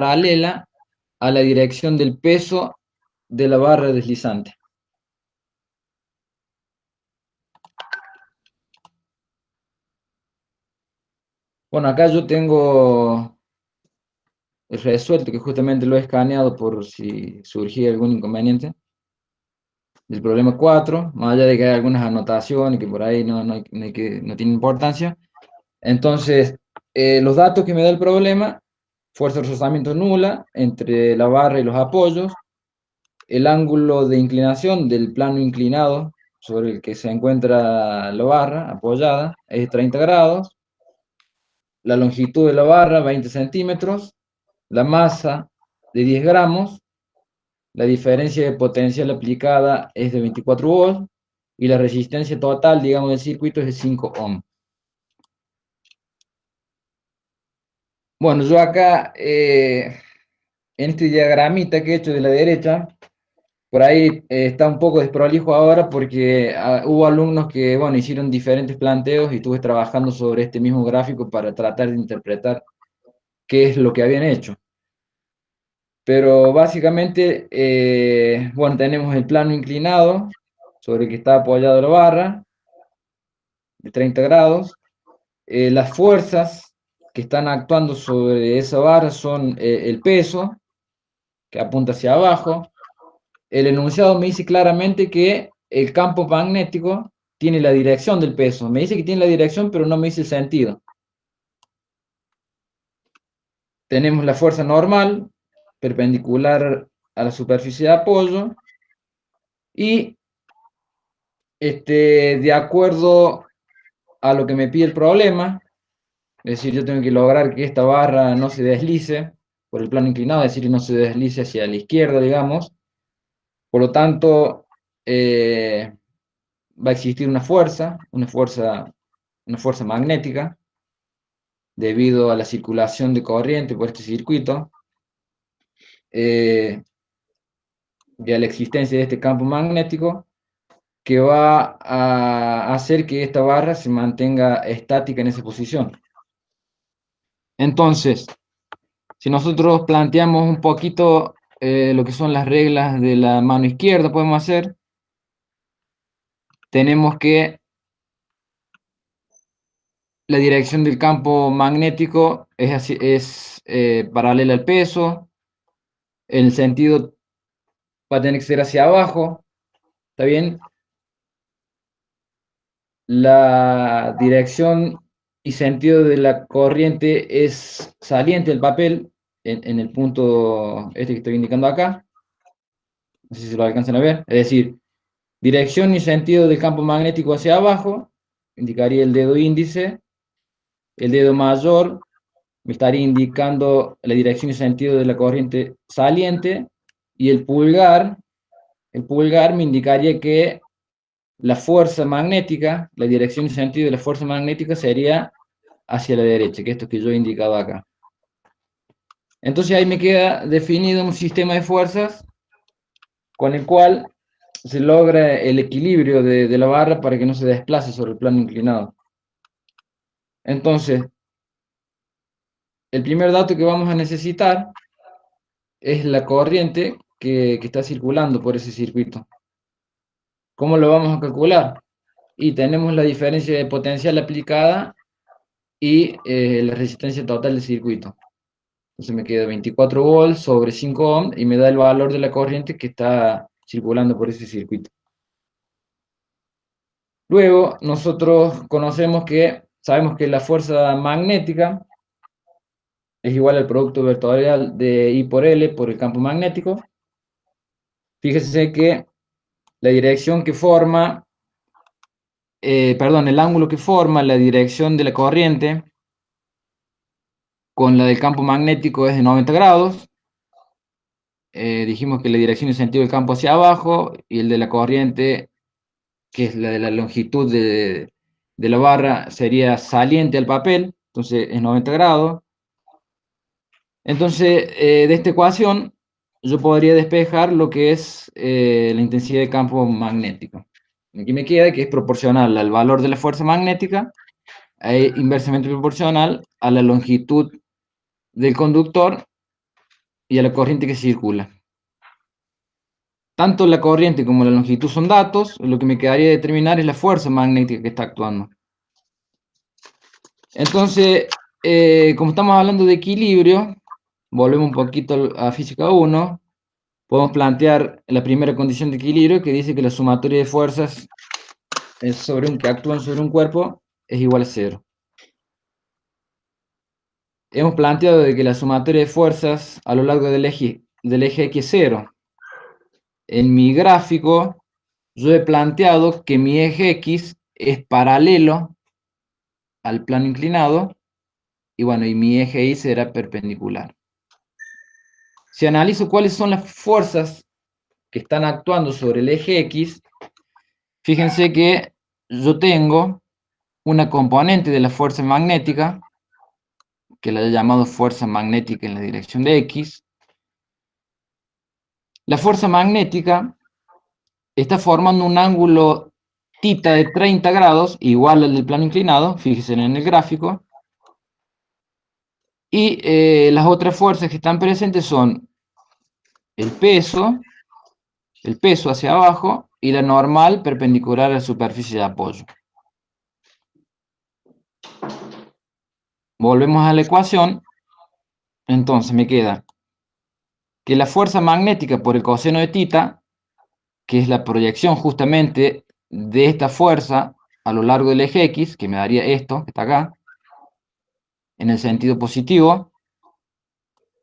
paralela a la dirección del peso de la barra deslizante. Bueno, acá yo tengo resuelto, que justamente lo he escaneado por si surgía algún inconveniente, del problema 4, más allá de que hay algunas anotaciones que por ahí no tienen importancia. Entonces, los datos que me da el problema: fuerza de rozamiento nula entre la barra y los apoyos, el ángulo de inclinación del plano inclinado sobre el que se encuentra la barra apoyada es 30 grados, la longitud de la barra 20 centímetros, la masa de 10 gramos, la diferencia de potencial aplicada es de 24 volts y la resistencia total, digamos, del circuito es de 5 ohms. Bueno, yo acá, en este diagramita que he hecho de la derecha, por ahí está un poco desprolijo ahora porque hubo alumnos que, bueno, hicieron diferentes planteos y estuve trabajando sobre este mismo gráfico para tratar de interpretar qué es lo que habían hecho. Pero básicamente, bueno, tenemos el plano inclinado sobre el que está apoyado la barra, de 30 grados. Las fuerzas que están actuando sobre esa barra son el peso, que apunta hacia abajo. El enunciado me dice claramente que el campo magnético tiene la dirección del peso. Me dice que tiene la dirección, pero no me dice el sentido. Tenemos la fuerza normal, perpendicular a la superficie de apoyo, y de acuerdo a lo que me pide el problema, es decir, yo tengo que lograr que esta barra no se deslice por el plano inclinado, es decir, no se deslice hacia la izquierda, digamos. Por lo tanto, va a existir una fuerza magnética, debido a la circulación de corriente por este circuito, y a la existencia de este campo magnético, que va a hacer que esta barra se mantenga estática en esa posición. Entonces, si nosotros planteamos un poquito lo que son las reglas de la mano izquierda, podemos hacer, tenemos que la dirección del campo magnético es paralela al peso, el sentido va a tener que ser hacia abajo, ¿está bien? La dirección y sentido de la corriente es saliente del papel, en el punto este que estoy indicando acá, no sé si lo alcanzan a ver, es decir, dirección y sentido del campo magnético hacia abajo, indicaría el dedo índice, el dedo mayor me estaría indicando la dirección y sentido de la corriente saliente, y el pulgar me indicaría que la fuerza magnética, la dirección y sentido de la fuerza magnética sería hacia la derecha, que esto que yo he indicado acá. Entonces ahí me queda definido un sistema de fuerzas con el cual se logra el equilibrio de la barra para que no se desplace sobre el plano inclinado. Entonces, el primer dato que vamos a necesitar es la corriente que está circulando por ese circuito. ¿Cómo lo vamos a calcular? Y tenemos la diferencia de potencial aplicada y la resistencia total del circuito. Entonces me queda 24 volts sobre 5 ohms y me da el valor de la corriente que está circulando por ese circuito. Luego, nosotros sabemos que la fuerza magnética es igual al producto vectorial de I por L por el campo magnético. Fíjese que la dirección que forma, el ángulo que forma la dirección de la corriente con la del campo magnético es de 90 grados. Dijimos que la dirección y sentido del campo hacia abajo, y el de la corriente, que es la de la longitud de la barra, sería saliente al papel, entonces es 90 grados. Entonces, de esta ecuación, yo podría despejar lo que es la intensidad de campo magnético. Aquí me queda que es proporcional al valor de la fuerza magnética e inversamente proporcional a la longitud del conductor y a la corriente que circula. Tanto la corriente como la longitud son datos, lo que me quedaría de determinar es la fuerza magnética que está actuando. Entonces, como estamos hablando de equilibrio, volvemos un poquito a física 1, podemos plantear la primera condición de equilibrio que dice que la sumatoria de fuerzas que actúan sobre un cuerpo es igual a 0. Hemos planteado de que la sumatoria de fuerzas a lo largo del eje X es 0. En mi gráfico, yo he planteado que mi eje X es paralelo al plano inclinado, y bueno, y mi eje Y será perpendicular. Si analizo cuáles son las fuerzas que están actuando sobre el eje X, fíjense que yo tengo una componente de la fuerza magnética, que la he llamado fuerza magnética en la dirección de X. La fuerza magnética está formando un ángulo θ de 30 grados, igual al del plano inclinado, fíjense en el gráfico, y las otras fuerzas que están presentes son el peso hacia abajo y la normal perpendicular a la superficie de apoyo. Volvemos a la ecuación, entonces me queda que la fuerza magnética por el coseno de θ, que es la proyección justamente de esta fuerza a lo largo del eje X, que me daría esto, que está acá, en el sentido positivo,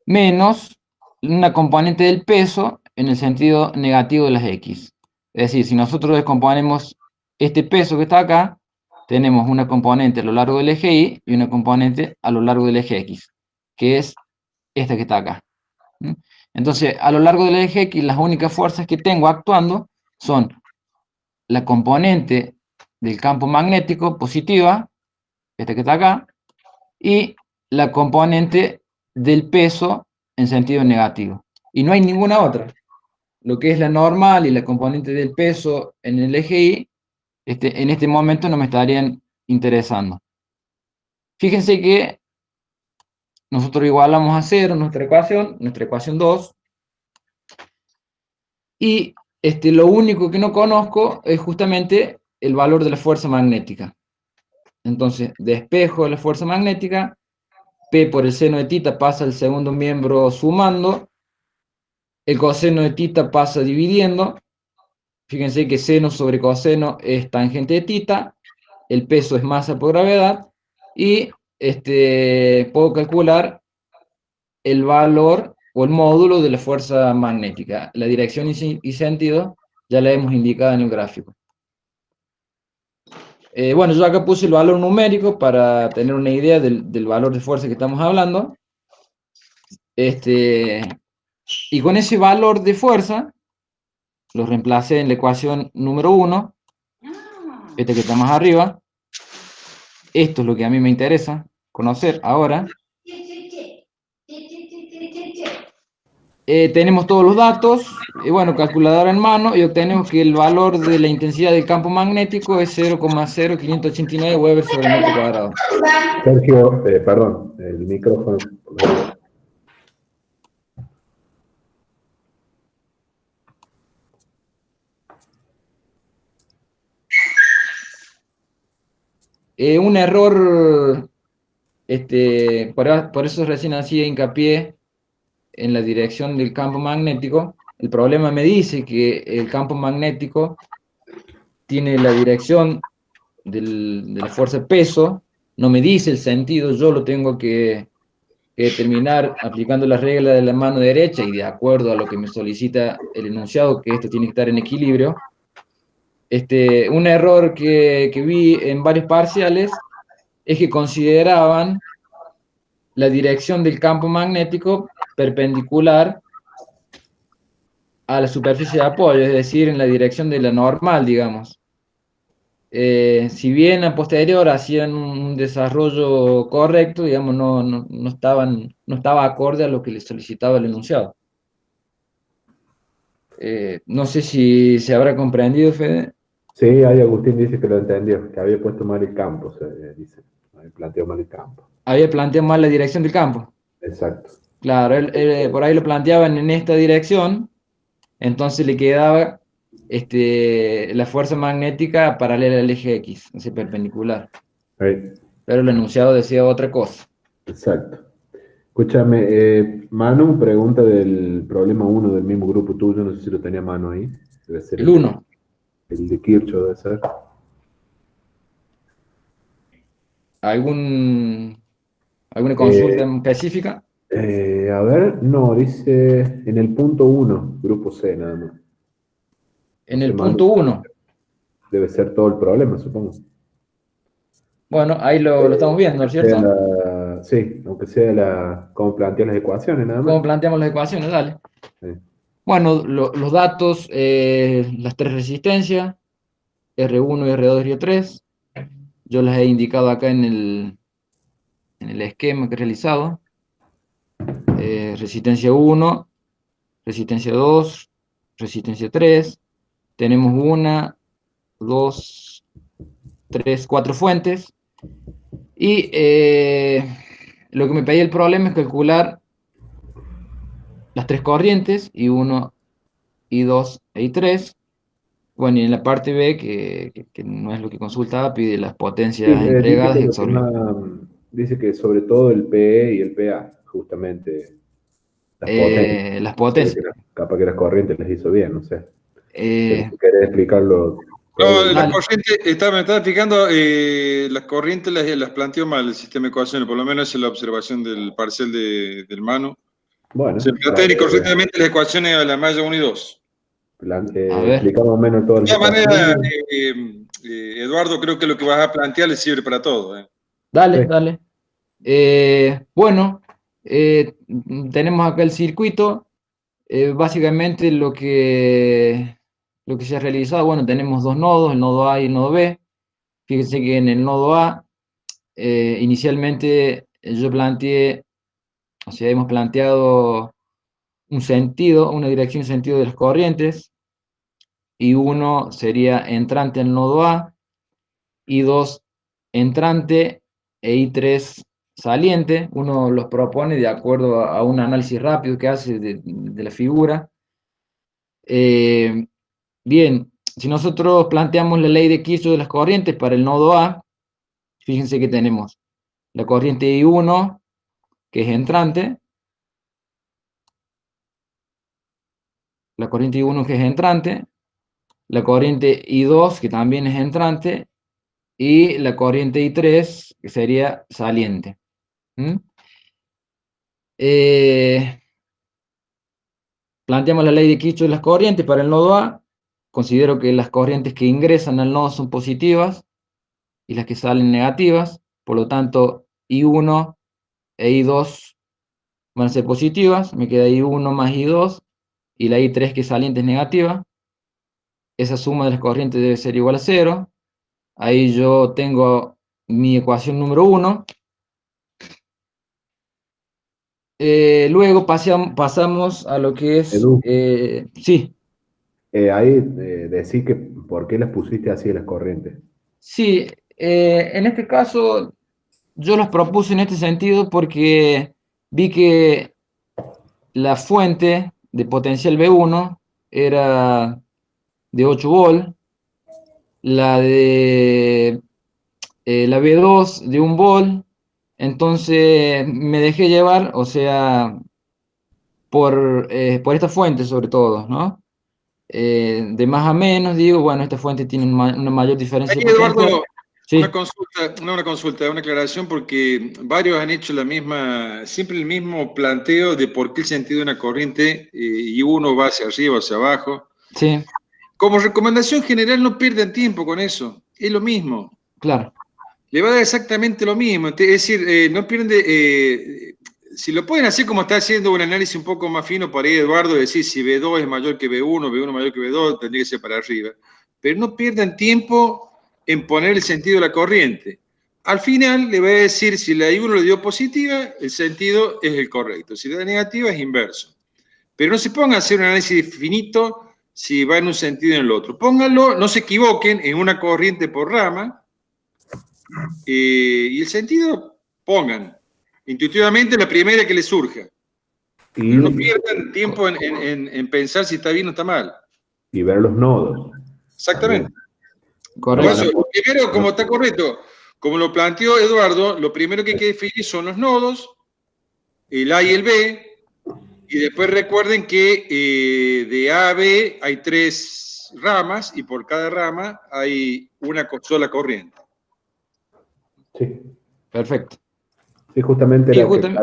menos una componente del peso en el sentido negativo de las X. Es decir, si nosotros descomponemos este peso que está acá, tenemos una componente a lo largo del eje Y y una componente a lo largo del eje X, que es esta que está acá. Entonces, a lo largo del eje X, las únicas fuerzas que tengo actuando son la componente del campo magnético positiva, esta que está acá, y la componente del peso en sentido negativo. Y no hay ninguna otra. Lo que es la normal y la componente del peso en el eje Y, en este momento no me estarían interesando. Fíjense que nosotros igualamos a 0 nuestra ecuación 2, y lo único que no conozco es justamente el valor de la fuerza magnética. Entonces, despejo de la fuerza magnética, P por el seno de θ pasa al segundo miembro sumando, el coseno de θ pasa dividiendo, fíjense que seno sobre coseno es tangente de θ, el peso es masa por gravedad, y puedo calcular el valor o el módulo de la fuerza magnética. La dirección y sentido ya la hemos indicado en el gráfico. Bueno, yo acá puse el valor numérico para tener una idea del valor de fuerza que estamos hablando. Y con ese valor de fuerza, lo reemplacé en la ecuación número 1, esta que está más arriba. Esto es lo que a mí me interesa conocer ahora. Tenemos todos los datos, y bueno, calculadora en mano, y obtenemos que el valor de la intensidad del campo magnético es 0,0589 Weber sobre metro cuadrado. Sergio, perdón, el micrófono. Un error, por eso recién hacía hincapié en la dirección del campo magnético. El problema me dice que el campo magnético tiene la dirección de la fuerza peso, no me dice el sentido, yo lo tengo que determinar aplicando las reglas de la mano derecha y de acuerdo a lo que me solicita el enunciado, que esto tiene que estar en equilibrio. Un error que vi en varios parciales es que consideraban la dirección del campo magnético perpendicular a la superficie de apoyo, es decir, en la dirección de la normal, digamos. Si bien a posterior hacían un desarrollo correcto, digamos, no estaba acorde a lo que le solicitaba el enunciado. No sé si se habrá comprendido, Fede. Sí, ahí Agustín dice que lo entendió, que había puesto mal el campo, dice. Había planteado mal el campo. Había planteado mal la dirección del campo. Exacto. Claro, él por ahí lo planteaban en esta dirección, entonces le quedaba la fuerza magnética paralela al eje X, así perpendicular. Ahí, Pero el enunciado decía otra cosa. exacto. Escúchame, Manu pregunta del problema uno del mismo grupo tuyo, no sé si lo tenía Manu ahí. Debe ser El uno. el de Kirchhoff, debe ser. ¿Algún, ¿Alguna consulta Eh, específica? a ver, no, dice en el punto uno, grupo C nada más. No En sé, el Manu, punto uno. debe ser todo el problema, supongo. Bueno, ahí lo estamos viendo, ¿no es Sea cierto? sí, aunque sea cómo plantear las ecuaciones nada más. ¿Cómo planteamos las ecuaciones? Dale. Sí. Bueno, los datos, las tres resistencias, R1, R2 y R3, yo las he indicado acá en el esquema que he realizado. Resistencia 1, resistencia 2, resistencia 3. Tenemos una, dos, tres, cuatro fuentes. Y lo que me pedía el problema es calcular las tres corrientes, I1, I2 e I3. Bueno, y en la parte B, que no es lo que consultaba, pide las Sí, potencias dice entregadas que y lo que absorbidas. más, dice que sobre todo el PE y el PA, justamente las potencias. Las Se ve que potencias. capaz que las corrientes les hizo bien, no sé. Pero Eh, si querés explicarlo No, todo. las dale, corrientes, me estaba explicando, las corrientes las planteó mal el sistema de ecuaciones, por lo menos es la observación del parcial del Manu. Se Bueno, plantean incorrectamente las ecuaciones a la malla 1 y 2. a ver, explicamos más o menos todas De las todas maneras, ecuaciones. Eduardo, creo que lo que vas a plantear le sirve para todo. dale, Sí, dale. Bueno, tenemos acá el circuito. Básicamente lo que se ha realizado, bueno, tenemos dos nodos, el nodo A y el nodo B. Fíjense que en el nodo A, inicialmente yo planteé, o sea, hemos planteado un sentido, una dirección y sentido de las corrientes, y uno sería entrante al nodo A, y dos entrante e I3 saliente. Uno los propone de acuerdo a un análisis rápido que hace de la figura. Bien, si nosotros planteamos la ley de Kirchhoff de las corrientes para el nodo A, fíjense que tenemos la corriente I1, que es entrante, la corriente I1 que es entrante, la corriente I2 que también es entrante, y la corriente I3 que sería saliente. ¿Mm? Eh, Planteamos la ley de Kirchhoff de las corrientes para el nodo A. Considero que las corrientes que ingresan al nodo son positivas y las que salen negativas. Por lo tanto, I1 e I2 van a ser positivas. Me queda I1 más I2 y la I3 que es saliente es negativa. Esa suma de las corrientes debe ser igual a 0. Ahí yo tengo mi ecuación número 1. Luego pasamos a lo que es... Edu, sí, ahí decí que por qué las pusiste así las corrientes. sí. En este caso yo los propuse en este sentido porque vi que la fuente de potencial B1 era de 8 volt, la B2 de 1 volt, entonces me dejé llevar, o sea, por esta fuente sobre todo, ¿no? De más a menos, digo, bueno, esta fuente tiene una mayor diferencia de Ahí, potencial. Eduardo, una Sí, consulta, no una consulta, una aclaración, porque varios han hecho siempre el mismo planteo de por qué el sentido de una corriente y uno va hacia arriba, hacia abajo. sí, Como recomendación general, no pierdan tiempo con eso, es lo mismo. claro, Le va a dar exactamente lo mismo. Es decir, no pierden si lo pueden hacer como está haciendo un análisis un poco más fino para ir, Eduardo, decir si B2 es mayor que B1, B1 mayor que B2, tendría que ser para arriba. Pero no pierdan tiempo en poner el sentido de la corriente. Al final le voy a decir si la I1 le dio positiva, el sentido es el correcto. Si le da negativa, es inverso. Pero no se pongan a hacer un análisis finito si va en un sentido o en el otro. Pónganlo, no se equivoquen en una corriente por rama, y el sentido, pongan intuitivamente la primera que les surja. Pero no pierdan tiempo en pensar si está bien o está mal. Y ver los nodos. Exactamente. Correcto. Por eso, primero, como está correcto, como lo planteó Eduardo, lo primero que hay que definir son los nodos, el A y el B, y después recuerden que de A a B hay 3 ramas y por cada rama hay una sola corriente. Sí. Perfecto. Sí, justamente Sí, era que justamente,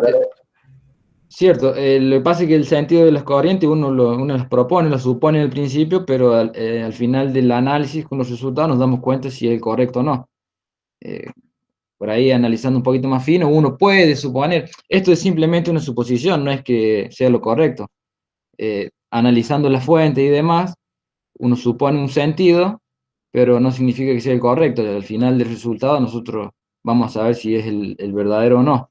cierto, lo que pasa es que el sentido de las corrientes uno las propone, las supone al principio, pero al final del análisis con los resultados nos damos cuenta si es correcto o no. Eh, por ahí analizando un poquito más fino, uno puede suponer, esto es simplemente una suposición, no es que sea lo correcto. Analizando la fuente y demás, uno supone un sentido, pero no significa que sea el correcto. Al final del resultado nosotros vamos a saber si es el verdadero o no.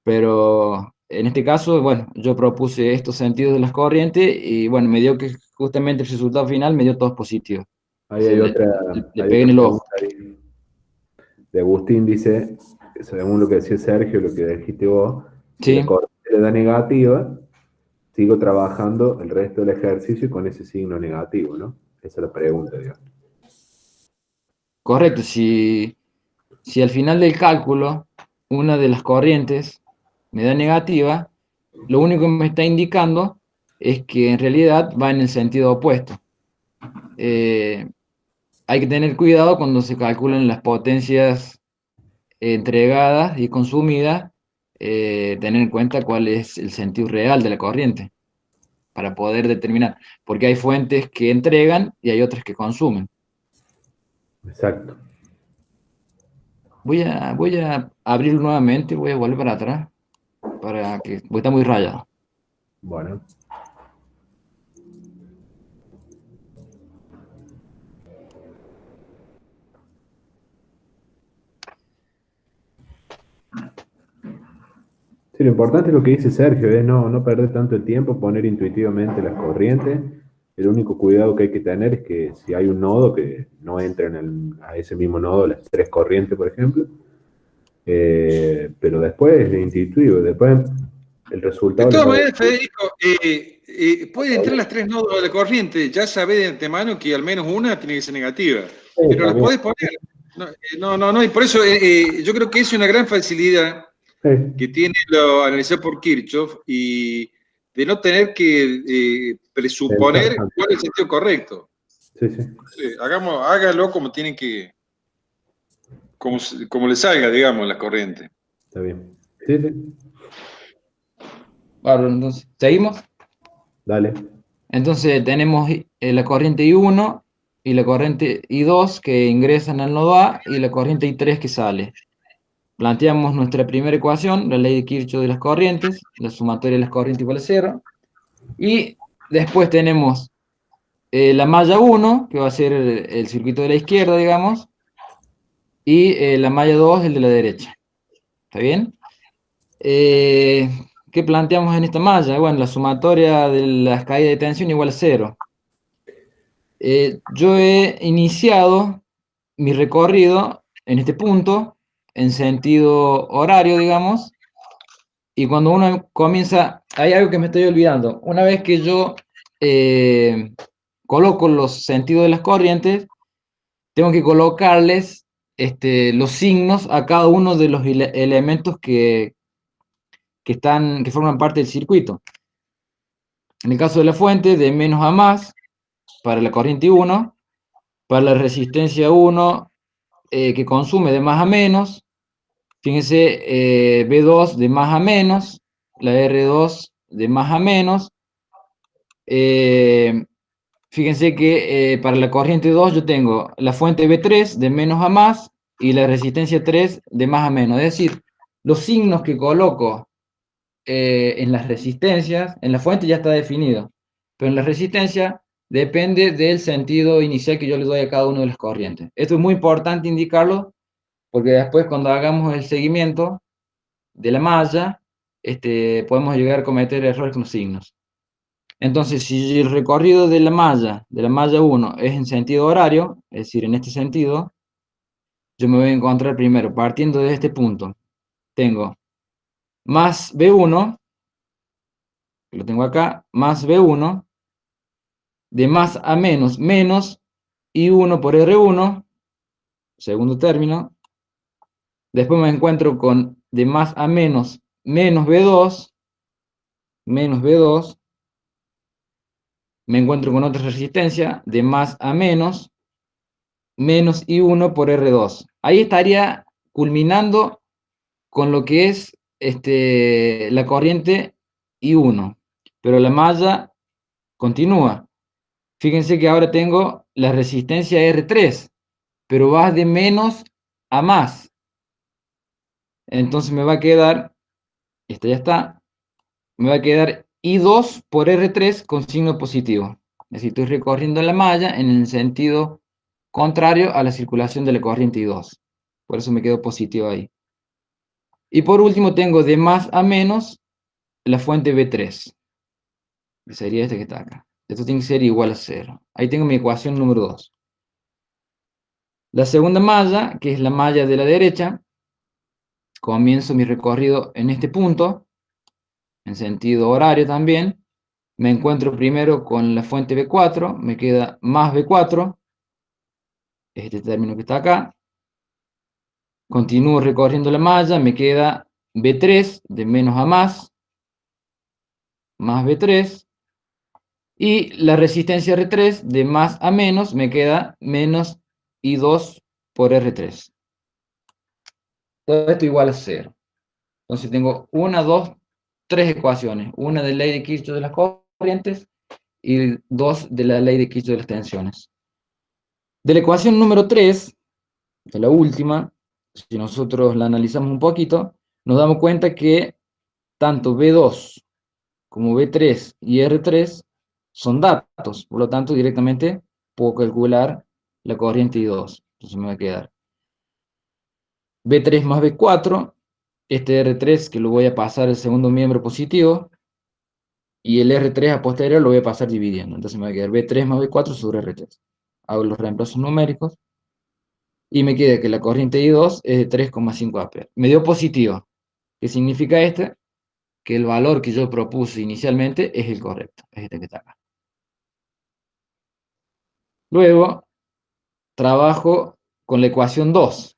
Pero en este caso, bueno, yo propuse estos sentidos de las corrientes y bueno, me dio que justamente el resultado final me dio todos positivos. ahí hay Le hay pegué otra en el pregunta ojo. ahí de Agustín, dice, según lo que decía Sergio, lo que dijiste vos, si la Sí, corriente le da negativa, sigo trabajando el resto del ejercicio con ese signo negativo, ¿no? Esa es la pregunta, digamos. correcto. Si al final del cálculo una de las corrientes me da negativa, lo único que me está indicando es que en realidad va en el sentido opuesto. Eh, Hay que tener cuidado cuando se calculan las potencias entregadas y consumidas, tener en cuenta cuál es el sentido real de la corriente para poder determinar, porque hay fuentes que entregan y hay otras que consumen. Exacto. Voy a abrirlo nuevamente, voy a volver para atrás, porque está muy rayado. Bueno. Sí, lo importante es lo que dice Sergio, es no perder tanto el tiempo, poner intuitivamente las corrientes. El único cuidado que hay que tener es que si hay un nodo, que no entren a ese mismo nodo las 3 corrientes, por ejemplo. Pero después es intuitivo, después el De resultado les todas va a maneras, decir. Federico, pueden entrar las 3 nodos de la corriente. Ya sabés de antemano que al menos una tiene que ser negativa. Sí, Pero las también. podés poner. No, y por eso yo creo que es una gran facilidad Sí, que tiene lo analizado por Kirchhoff y de no tener que pensar presuponer tanto. cuál es el sentido correcto. Sí, sí, Sí, hágalo como tienen que, como le salga, digamos, la corriente. está bien. Sí, sí, Bueno, entonces, ¿seguimos? dale. Entonces tenemos la corriente I1 y la corriente I2 que ingresan al nodo A y la corriente I3 que sale. Planteamos nuestra primera ecuación, la ley de Kirchhoff de las corrientes, la sumatoria de las corrientes igual a cero. Y después tenemos la malla 1, que va a ser el circuito de la izquierda, digamos, y la malla 2, el de la derecha. ¿Está bien? Eh, ¿Qué planteamos en esta malla? Bueno, la sumatoria de las caídas de tensión igual a cero. Yo he iniciado mi recorrido en este punto, en sentido horario, digamos, y cuando uno comienza, hay algo que me estoy olvidando. Una vez que yo coloco los sentidos de las corrientes, tengo que colocarles los signos a cada uno de los elementos que forman parte del circuito. En el caso de la fuente, de menos a más, para la corriente 1, para la resistencia 1, que consume de más a menos, fíjense, B2 de más a menos, la R2 de más a menos, fíjense que para la corriente 2 yo tengo la fuente B3 de menos a más y la resistencia 3 de más a menos, es decir, los signos que coloco en las resistencias, en la fuente ya está definido, pero en la resistencia depende del sentido inicial que yo le doy a cada una de las corrientes. Esto es muy importante indicarlo, porque después cuando hagamos el seguimiento de la malla, podemos llegar a cometer errores con los signos. Entonces, si el recorrido de la malla 1 es en sentido horario, es decir, en este sentido, yo me voy a encontrar primero, partiendo de este punto, tengo más B1, lo tengo acá, más B1, de más a menos, menos I1 por R1, segundo término. Después me encuentro con de más a menos, menos B2, menos B2. Me encuentro con otra resistencia, de más a menos, menos I1 por R2. Ahí estaría culminando con lo que es la corriente I1, pero la malla continúa. Fíjense que ahora tengo la resistencia R3, pero va de menos a más. Entonces me va a quedar, esta ya está, me va a quedar I2 por R3 con signo positivo. Es decir, estoy recorriendo la malla en el sentido contrario a la circulación de la corriente I2. Por eso me quedo positivo ahí. Y por último tengo de más a menos la fuente B3, que sería este que está acá. Esto tiene que ser igual a 0. Ahí tengo mi ecuación número 2. La segunda malla, que es la malla de la derecha, comienzo mi recorrido en este punto, en sentido horario también. Me encuentro primero con la fuente B4, me queda más B4, este término que está acá. Continúo recorriendo la malla, me queda B3, de menos a más B3. Y la resistencia R3, de más a menos, me queda menos I2 por R3. Todo esto igual a 0. Entonces tengo una, dos, tres ecuaciones. Una de la ley de Kirchhoff de las corrientes y dos de la ley de Kirchhoff de las tensiones. De la ecuación número 3, de la última, si nosotros la analizamos un poquito, nos damos cuenta que tanto B2 como B3 y R3 son datos, por lo tanto directamente puedo calcular la corriente I2. Entonces me va a quedar B3 más B4, este R3 que lo voy a pasar al segundo miembro positivo, y el R3 a posterior lo voy a pasar dividiendo. Entonces me va a quedar B3 más B4 sobre R3. Hago los reemplazos numéricos y me queda que la corriente I2 es de 3,5 amperes. Me dio positivo. ¿Qué significa este? Que el valor que yo propuse inicialmente es el correcto. Es este que está acá. Luego trabajo con la ecuación 2.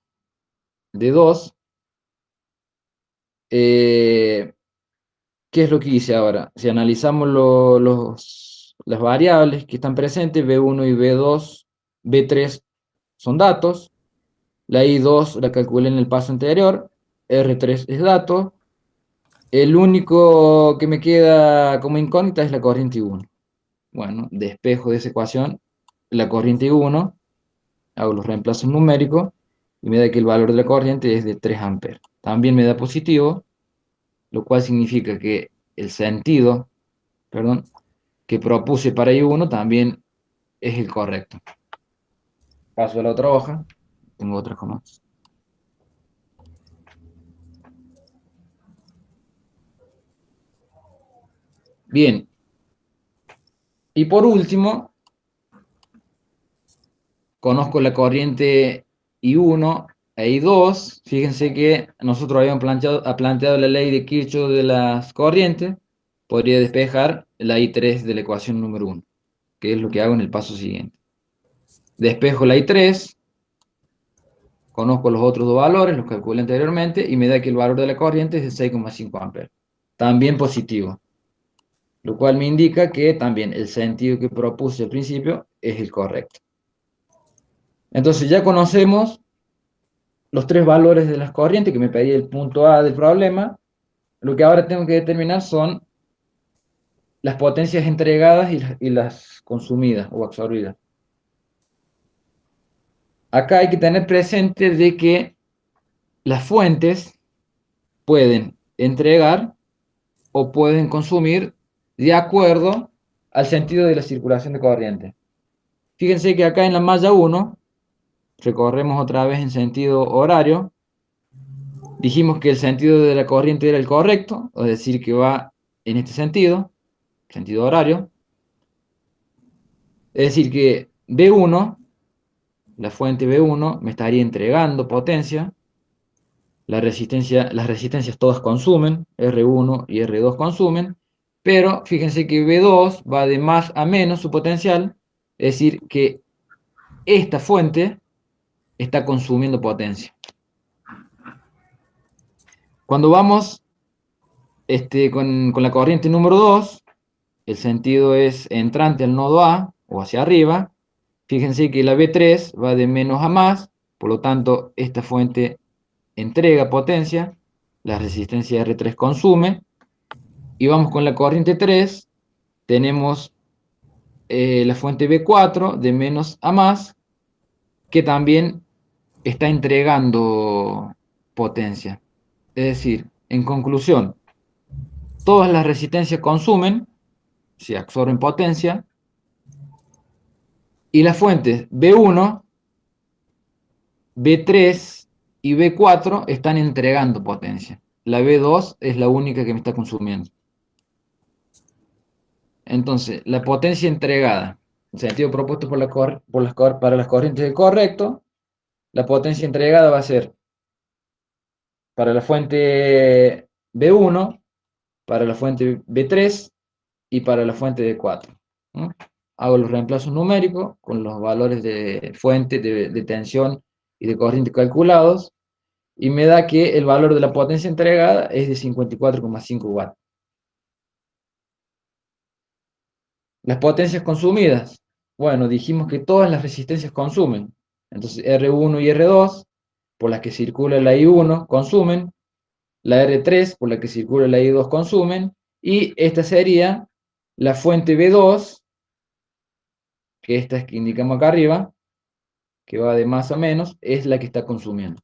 De 2, ¿qué es lo que hice ahora? Si analizamos las variables que están presentes, B1 y B2, B3 son datos, la I2 la calculé en el paso anterior, R3 es dato, el único que me queda como incógnita es la corriente I1. Bueno, despejo de esa ecuación la corriente I1, hago los reemplazos numéricos, y me da que el valor de la corriente es de 3 amperes. También me da positivo, lo cual significa que el sentido, perdón, que propuse para I1 también es el correcto. Paso a la otra hoja, tengo otras comas. Bien, y por último, conozco la corriente I1 e I2. Fíjense que nosotros habíamos planteado la ley de Kirchhoff de las corrientes. Podría despejar la I3 de la ecuación número 1, que es lo que hago en el paso siguiente. Despejo la I3, conozco los otros dos valores, los calculé anteriormente, y me da que el valor de la corriente es de 6,5 amperes. También positivo, lo cual me indica que también el sentido que propuse al principio es el correcto. Entonces ya conocemos los tres valores de las corrientes que me pedía el punto A del problema. Lo que ahora tengo que determinar son las potencias entregadas y las consumidas o absorbidas. Acá hay que tener presente de que las fuentes pueden entregar o pueden consumir de acuerdo al sentido de la circulación de corriente. Fíjense que acá en la malla 1, recorremos otra vez en sentido horario, dijimos que el sentido de la corriente era el correcto, es decir, que va en este sentido horario. Es decir, que B1, la fuente B1, me estaría entregando potencia. Las resistencias todas consumen, R1 y R2 consumen. Pero fíjense que V2 va de más a menos su potencial, es decir, que esta fuente está consumiendo potencia. Cuando vamos con la corriente número 2, el sentido es entrante al nodo A o hacia arriba. Fíjense que la V3 va de menos a más, por lo tanto, esta fuente entrega potencia, la resistencia R3 consume, y vamos con la corriente 3, tenemos la fuente V4 de menos a más, que también está entregando potencia. Es decir, en conclusión, todas las resistencias consumen, si absorben potencia, y las fuentes B1, B3 y B4 están entregando potencia. La B2 es la única que me está consumiendo. Entonces, la potencia entregada, el sentido propuesto para las corrientes del correcto, la potencia entregada va a ser para la fuente B1, para la fuente B3 y para la fuente B4. ¿No? Hago los reemplazos numéricos con los valores de fuente, de tensión y de corriente calculados, y me da que el valor de la potencia entregada es de 54,5 watts. Las potencias consumidas. Bueno, dijimos que todas las resistencias consumen. Entonces R1 y R2, por las que circula la I1, consumen. La R3, por la que circula la I2, consumen. Y esta sería la fuente B2, que esta es que indicamos acá arriba, que va de más a menos, es la que está consumiendo.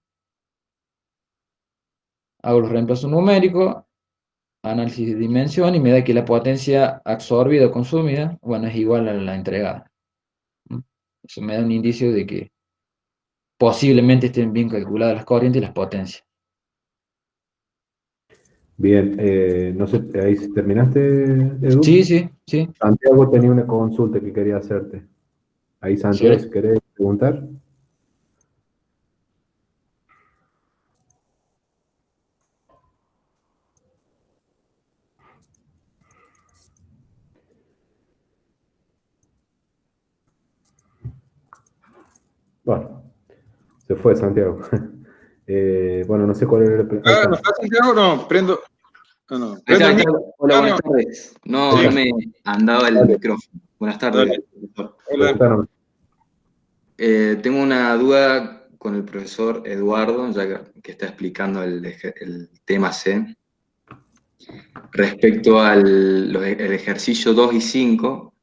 Hago los reemplazos numéricos, análisis de dimensión, y me da que la potencia absorbida o consumida, bueno, es igual a la entregada. Eso me da un indicio de que posiblemente estén bien calculadas las corrientes y las potencias. Bien, no sé, ahí terminaste, Edu. Sí, sí, sí. Santiago tenía una consulta que quería hacerte. Ahí, Santiago, Sí. si querés preguntar. Bueno, se fue Santiago. Bueno, no sé cuál era el... Ahí ¿No está. está Santiago? No, prendo. No. Ahí Prendo está, el ahí está. micro. Hola, Ah, buenas no. tardes. No, Sí. no me andaba el Dale. micrófono. Buenas tardes, Dale. profesor. Hola. Preguntanos. Tengo una duda con el profesor Eduardo, ya que está explicando el tema C, respecto el ejercicio 2 y 5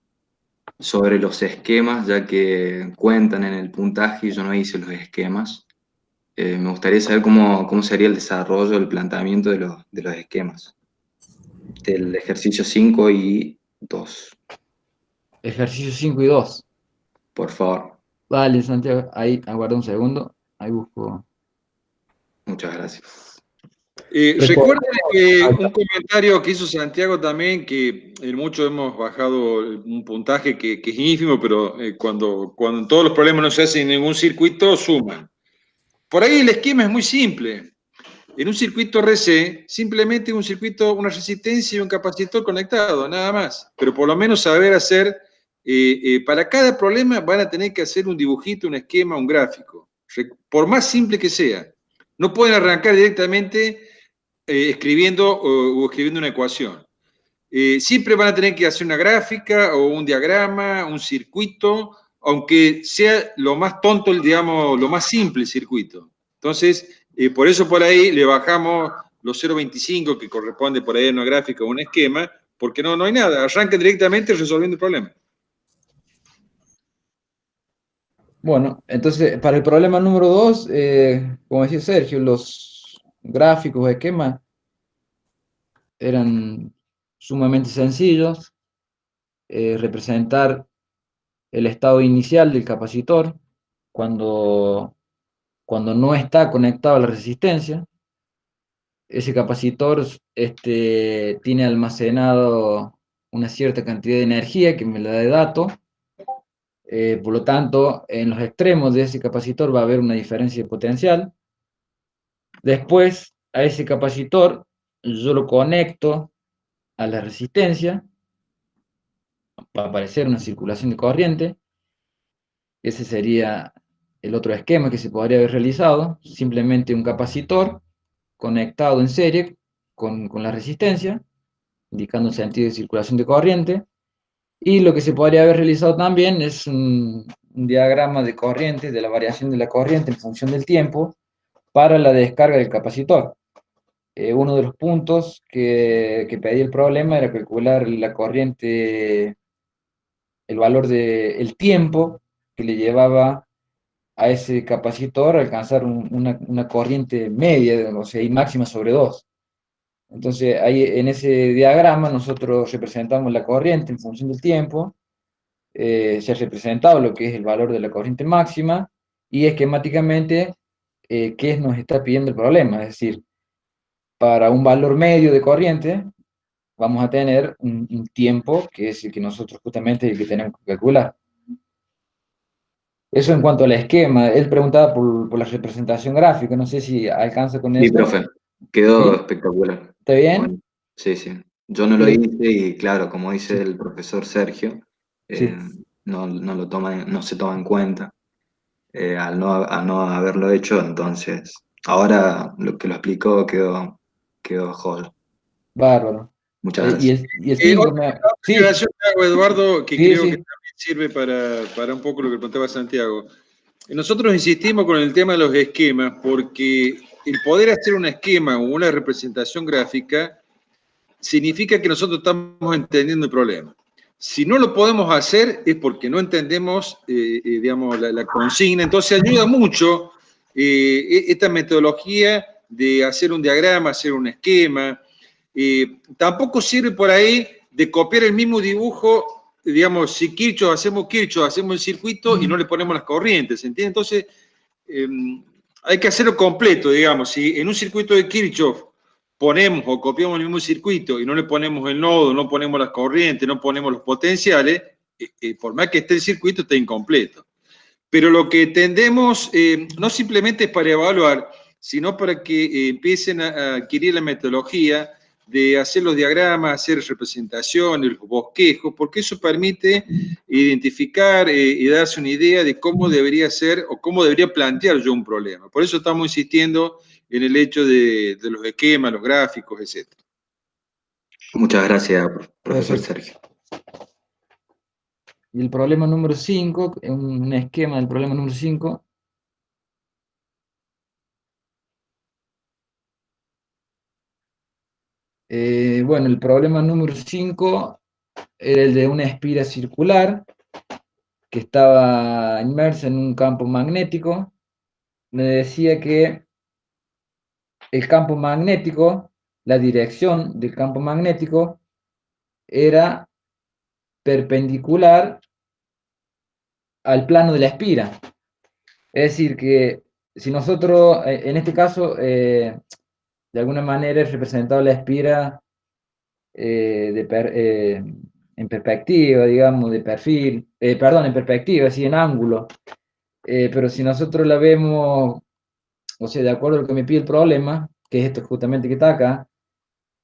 sobre los esquemas, ya que cuentan en el puntaje y yo no hice los esquemas. Me gustaría saber cómo sería el desarrollo, el planteamiento de los esquemas, del ejercicio 5 y 2, Ejercicio 5 y 2. por favor. Vale, Santiago, ahí aguarda un segundo. Ahí busco. Muchas gracias. Recuerden Ahí está. un comentario que hizo Santiago también, que en muchos hemos bajado un puntaje que es ínfimo, pero cuando todos los problemas no se hacen en ningún circuito, suman. Por ahí el esquema es muy simple. En un circuito RC, simplemente un circuito, una resistencia y un capacitor conectado, nada más. Pero por lo menos saber hacer, para cada problema van a tener que hacer un dibujito, un esquema, un gráfico. Por más simple que sea. No pueden arrancar directamente escribiendo o escribiendo una ecuación. Siempre van a tener que hacer una gráfica o un diagrama, un circuito, aunque sea lo más tonto, digamos, lo más simple el circuito. Entonces, por eso por ahí le bajamos los 0,25 que corresponde por ahí a una gráfica o un esquema, porque no hay nada, arrancan directamente resolviendo el problema. Bueno, entonces, para el problema número 2, como decía Sergio, los gráficos, esquemas, eran sumamente sencillos. Representar el estado inicial del capacitor cuando no está conectado a la resistencia. Ese capacitor tiene almacenado una cierta cantidad de energía que me la da de dato. Por lo tanto, en los extremos de ese capacitor va a haber una diferencia de potencial. Después, a ese capacitor yo lo conecto a la resistencia, va a aparecer una circulación de corriente. Ese sería el otro esquema que se podría haber realizado, simplemente un capacitor conectado en serie con la resistencia, indicando el sentido de circulación de corriente. Y lo que se podría haber realizado también es un diagrama de corriente, de la variación de la corriente en función del tiempo, para la descarga del capacitor. Uno de los puntos que pedía el problema era calcular la corriente, el valor del tiempo que le llevaba a ese capacitor a alcanzar una corriente media, o sea, y máxima sobre 2. Entonces, ahí en ese diagrama nosotros representamos la corriente en función del tiempo, se ha representado lo que es el valor de la corriente máxima y esquemáticamente qué nos está pidiendo el problema. Es decir, para un valor medio de corriente vamos a tener un tiempo que es el que nosotros justamente el que tenemos que calcular. Eso en cuanto al esquema. Él preguntaba por la representación gráfica, no sé si alcanza con Sí, eso. profe, quedó ¿Sí? espectacular. ¿Está bien? Bueno, sí, sí. Yo no lo Sí, hice y claro, como dice sí, el profesor Sergio, sí. no lo toma, no se toma en cuenta al no haberlo hecho, entonces ahora lo que lo explicó quedó joya. Bárbaro. Muchas gracias. Y el 5 Otra Sí, aclaración que hago, Eduardo, que sí, creo que sí. también sirve para un poco lo que preguntaba Santiago. Nosotros insistimos con el tema de los esquemas porque el poder hacer un esquema o una representación gráfica significa que nosotros estamos entendiendo el problema. Si no lo podemos hacer es porque no entendemos, digamos, la consigna. Entonces ayuda mucho esta metodología de hacer un diagrama, hacer un esquema. Tampoco sirve por ahí de copiar el mismo dibujo, digamos, si Kirchhoff, hacemos el circuito y no le ponemos las corrientes, ¿entiendes? Entonces, eh, hay que hacerlo completo, digamos. Si en un circuito de Kirchhoff ponemos o copiamos el mismo circuito y no le ponemos el nodo, no ponemos las corrientes, no ponemos los potenciales, por más que esté el circuito, está incompleto. Pero lo que tendemos no simplemente es para evaluar, sino para que empiecen a adquirir la metodología de hacer los diagramas, hacer representaciones, los bosquejos, porque eso permite identificar y darse una idea de cómo debería ser o cómo debería plantear yo un problema. Por eso estamos insistiendo en el hecho de los esquemas, los gráficos, etc. Muchas gracias, profesor Perfecto. Sergio. Y el problema número 5, un esquema del problema número 5. Bueno, el problema número 5 era el de una espira circular que estaba inmersa en un campo magnético. Me decía que el campo magnético, la dirección del campo magnético, era perpendicular al plano de la espira. Es decir, que si nosotros, en este caso, de alguna manera he representado la espira en perspectiva, digamos, de perfil, perdón, en perspectiva, así en ángulo. Pero si nosotros la vemos, o sea, de acuerdo a lo que me pide el problema, que es esto justamente que está acá,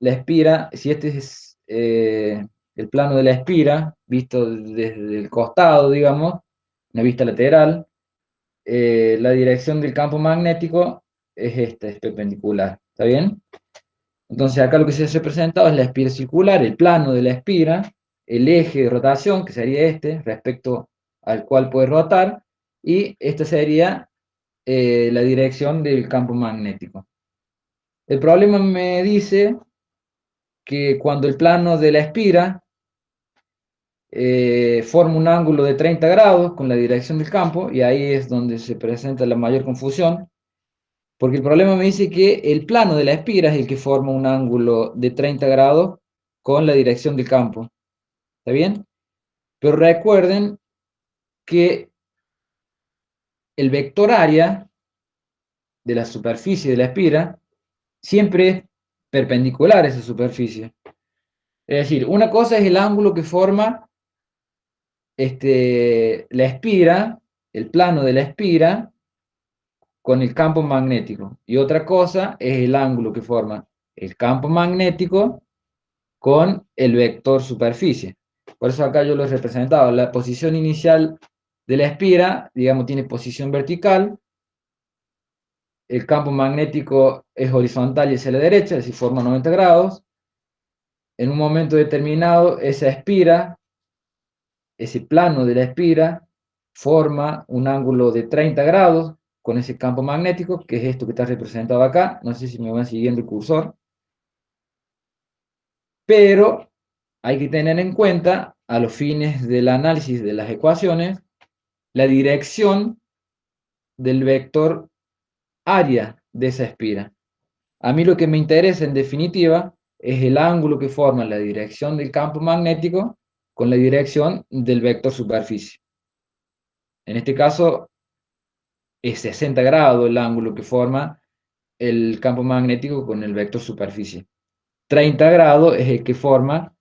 la espira, si este es el plano de la espira, visto desde el costado, digamos, una vista lateral, la dirección del campo magnético es esta, es perpendicular, ¿está bien? Entonces acá lo que se ha representado es la espira circular, el plano de la espira, el eje de rotación, que sería este, respecto al cual puede rotar, y esta sería la dirección del campo magnético. El problema me dice que cuando el plano de la espira forma un ángulo de 30 grados con la dirección del campo, y ahí es donde se presenta la mayor confusión, porque el problema me dice que el plano de la espira es el que forma un ángulo de 30 grados con la dirección del campo. ¿Está bien? Pero recuerden que el vector área de la superficie de la espira siempre es perpendicular a esa superficie. Es decir, una cosa es el ángulo que forma la espira, el plano de la espira, con el campo magnético. Y otra cosa es el ángulo que forma el campo magnético con el vector superficie. Por eso acá yo lo he representado. La posición inicial de la espira, digamos, tiene posición vertical. El campo magnético es horizontal y hacia la derecha, es decir, forma 90 grados. En un momento determinado, esa espira, ese plano de la espira, forma un ángulo de 30 grados con ese campo magnético, que es esto que está representado acá. No sé si me van siguiendo el cursor. Pero hay que tener en cuenta, a los fines del análisis de las ecuaciones, la dirección del vector área de esa espira. A mí lo que me interesa, en definitiva, es el ángulo que forma la dirección del campo magnético con la dirección del vector superficie. En este caso, es 60 grados el ángulo que forma el campo magnético con el vector superficie. 30 grados es el que forma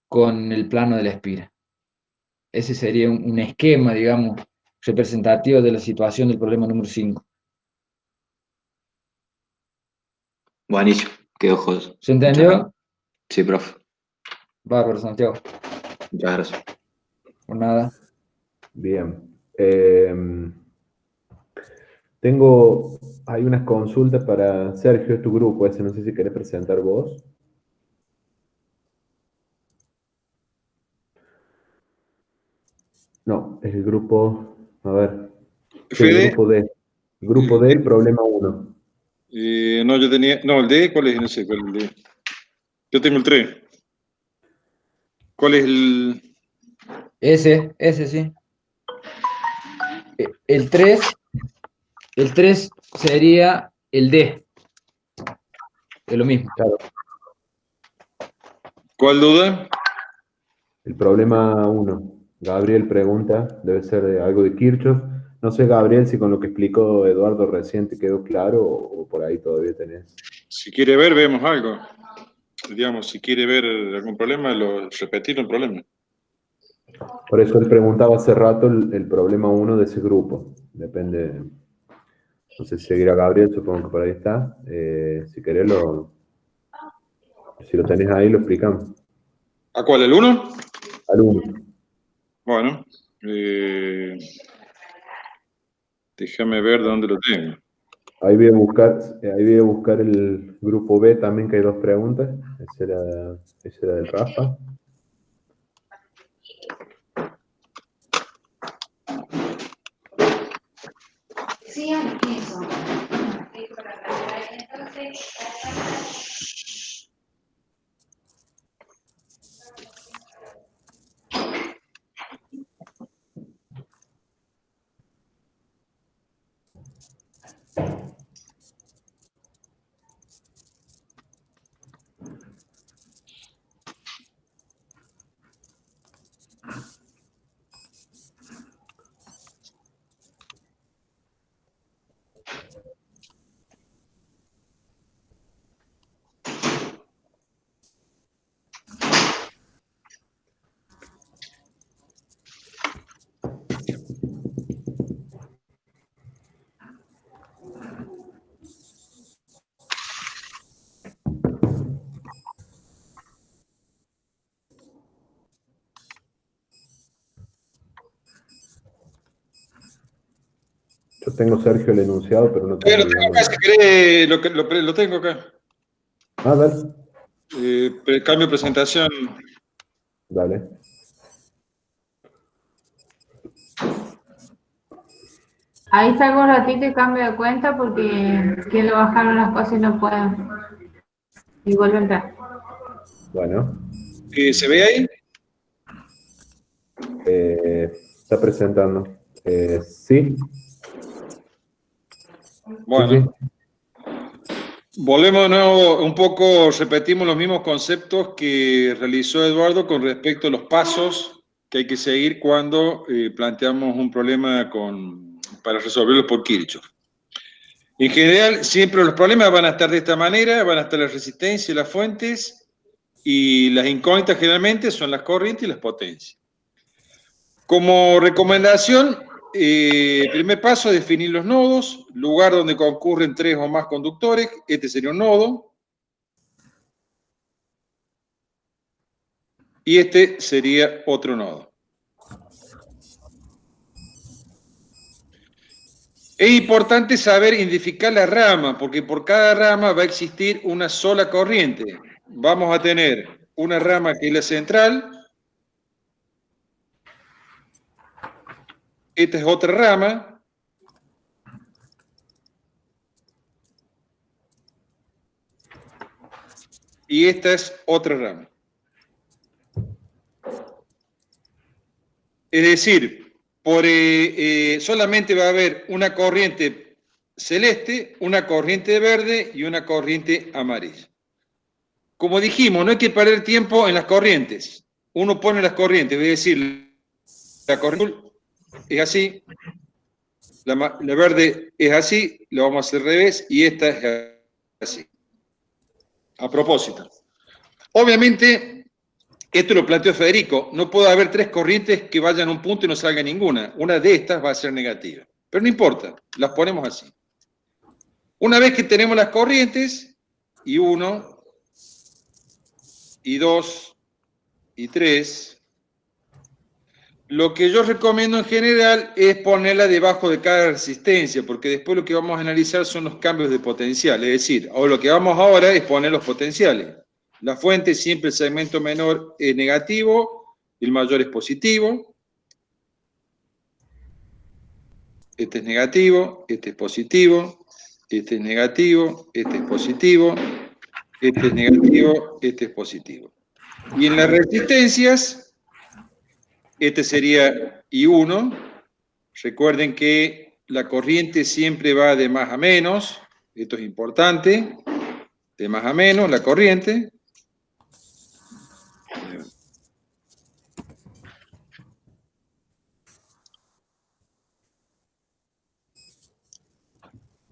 con el plano de la espira. Ese sería un esquema, digamos, representativo de la situación del problema número 5. Buenísimo, quedó joder. ¿Se entendió? Sí, profe. Bárbaro, Santiago. Muchas gracias. Por nada. Bien. Hay unas consultas para Sergio, es tu grupo, ese no sé si querés presentar vos. No, es el grupo, a ver, sí, el Fede, grupo D. El grupo D, el problema 1. no, yo tenía, no, el D, ¿cuál es? No sé cuál es el D. Yo tengo el 3. ¿Cuál es el...? Ese sí. El 3 sería el D. Es lo mismo. Claro, ¿Cuál duda? el problema 1. Gabriel pregunta, debe ser algo de Kirchhoff. No sé, Gabriel, si con lo que explicó Eduardo recién te quedó claro o por ahí todavía tenés. Si quiere ver, vemos algo. Digamos, si quiere ver algún problema, repetir el problema. Por eso él preguntaba hace rato el problema 1 de ese grupo. Depende. No sé si seguirá Gabriel, supongo que por ahí está. Si querés, si lo tenés ahí, lo explicamos. ¿A cuál? ¿El 1? Al 1. Bueno, déjame ver dónde lo tengo. Ahí voy a buscar el grupo B también, que hay 2 preguntas. Ese era del Rafa. Sí, eso. Yo tengo, Sergio, el enunciado, pero no Lo tengo, tengo digamos. acá, si querés, lo tengo acá. Dale. Cambio de presentación. Dale. Ahí salgo un ratito y cambio de cuenta porque quiero bajaron las cosas y no puedo. Y vuelvo a entrar. Bueno. ¿Se ve ahí? Está presentando. Sí. Bueno. Sí. Volvemos de nuevo, un poco, repetimos los mismos conceptos que realizó Eduardo con respecto a los pasos que hay que seguir cuando planteamos un problema para resolverlo por Kirchhoff. En general, siempre los problemas van a estar de esta manera, van a estar la resistencia y las fuentes, y las incógnitas generalmente son las corrientes y las potencias. Como recomendación, primer paso, definir los nodos, lugar donde concurren 3 o más conductores, este sería un nodo. y este sería otro nodo. Es importante saber identificar la rama, porque por cada rama va a existir una sola corriente. Vamos a tener una rama que es la central, esta es otra rama, y esta es otra rama. Es decir, solamente va a haber una corriente celeste, una corriente verde y una corriente amarilla. Como dijimos, no hay que perder tiempo en las corrientes. Uno pone las corrientes, es decir, la corriente azul es así, la verde es así, lo vamos a hacer al revés, y esta es así. A propósito. Obviamente, esto lo planteó Federico, no puede haber tres corrientes que vayan a un punto y no salga ninguna. Una de estas va a ser negativa. Pero no importa, las ponemos así. Una vez que tenemos las corrientes, y 1, y 2, y 3, lo que yo recomiendo en general es ponerla debajo de cada resistencia, porque después lo que vamos a analizar son los cambios de potencial. Es decir, lo que vamos ahora es poner los potenciales. La fuente siempre el segmento menor es negativo, el mayor es positivo. Este es negativo, este es positivo, este es negativo, este es positivo, este es negativo, este es positivo. Y en las resistencias, este sería I1. Recuerden que la corriente siempre va de más a menos, esto es importante, de más a menos la corriente.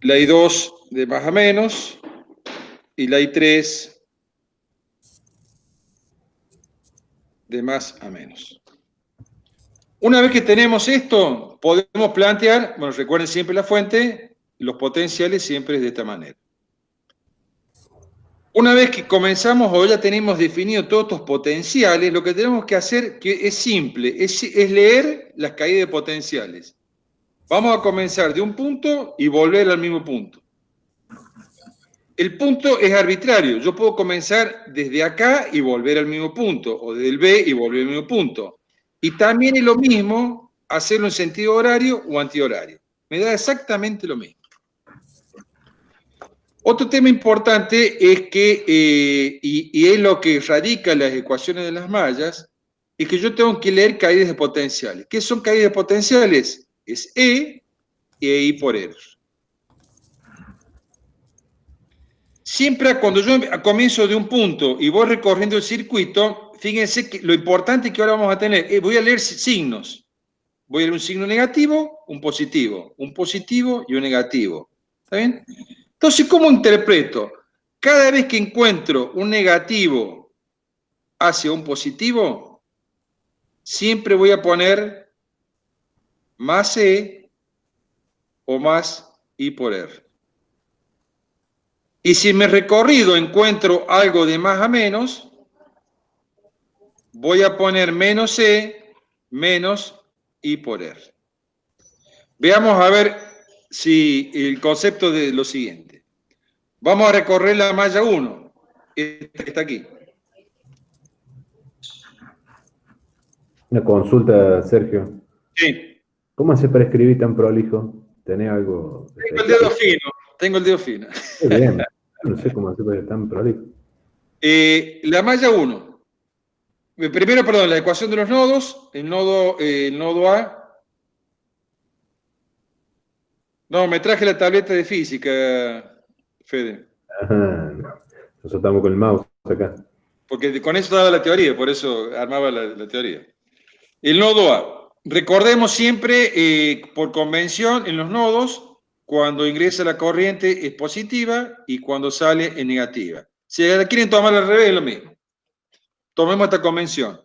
La I2 de más a menos y la I3 de más a menos. Una vez que tenemos esto, podemos plantear, bueno, recuerden siempre la fuente, los potenciales siempre es de esta manera. Una vez que comenzamos o ya tenemos definido todos estos potenciales, lo que tenemos que hacer que es simple, es leer las caídas de potenciales. Vamos a comenzar de un punto y volver al mismo punto. El punto es arbitrario. Yo puedo comenzar desde acá y volver al mismo punto, o desde el B y volver al mismo punto. Y también es lo mismo hacerlo en sentido horario o antihorario. Me da exactamente lo mismo. Otro tema importante es que, y es lo que radica las ecuaciones de las mallas, es que yo tengo que leer caídas de potenciales. ¿Qué son caídas de potenciales? Es E y I por R. Siempre cuando yo comienzo de un punto y voy recorriendo el circuito, fíjense que lo importante que ahora vamos a tener, voy a leer signos. Voy a leer un signo negativo y un negativo. ¿Está bien? Entonces, ¿cómo interpreto? Cada vez que encuentro un negativo hacia un positivo, siempre voy a poner más E o más I por R. Y si en mi recorrido encuentro algo de más a menos, voy a poner menos E menos I por R. Veamos a ver si el concepto de lo siguiente. Vamos a recorrer la malla 1, esta que está aquí. Una consulta, Sergio. Sí. ¿Cómo hace para escribir tan prolijo? ¿Tenés algo? Tengo el dedo fino, tengo el dedo fino. Qué bien, no sé cómo hace para tan prolijo. La malla 1. Primero, perdón, la ecuación de los nodos, el nodo A. No, me traje la tableta de física, Fede. Ajá, nosotros estamos con el mouse acá. Porque con eso daba la teoría, por eso armaba la teoría. El nodo A. Recordemos siempre, por convención, en los nodos, cuando ingresa la corriente es positiva y cuando sale es negativa. Si la quieren tomar al revés, es lo mismo. Tomemos esta convención.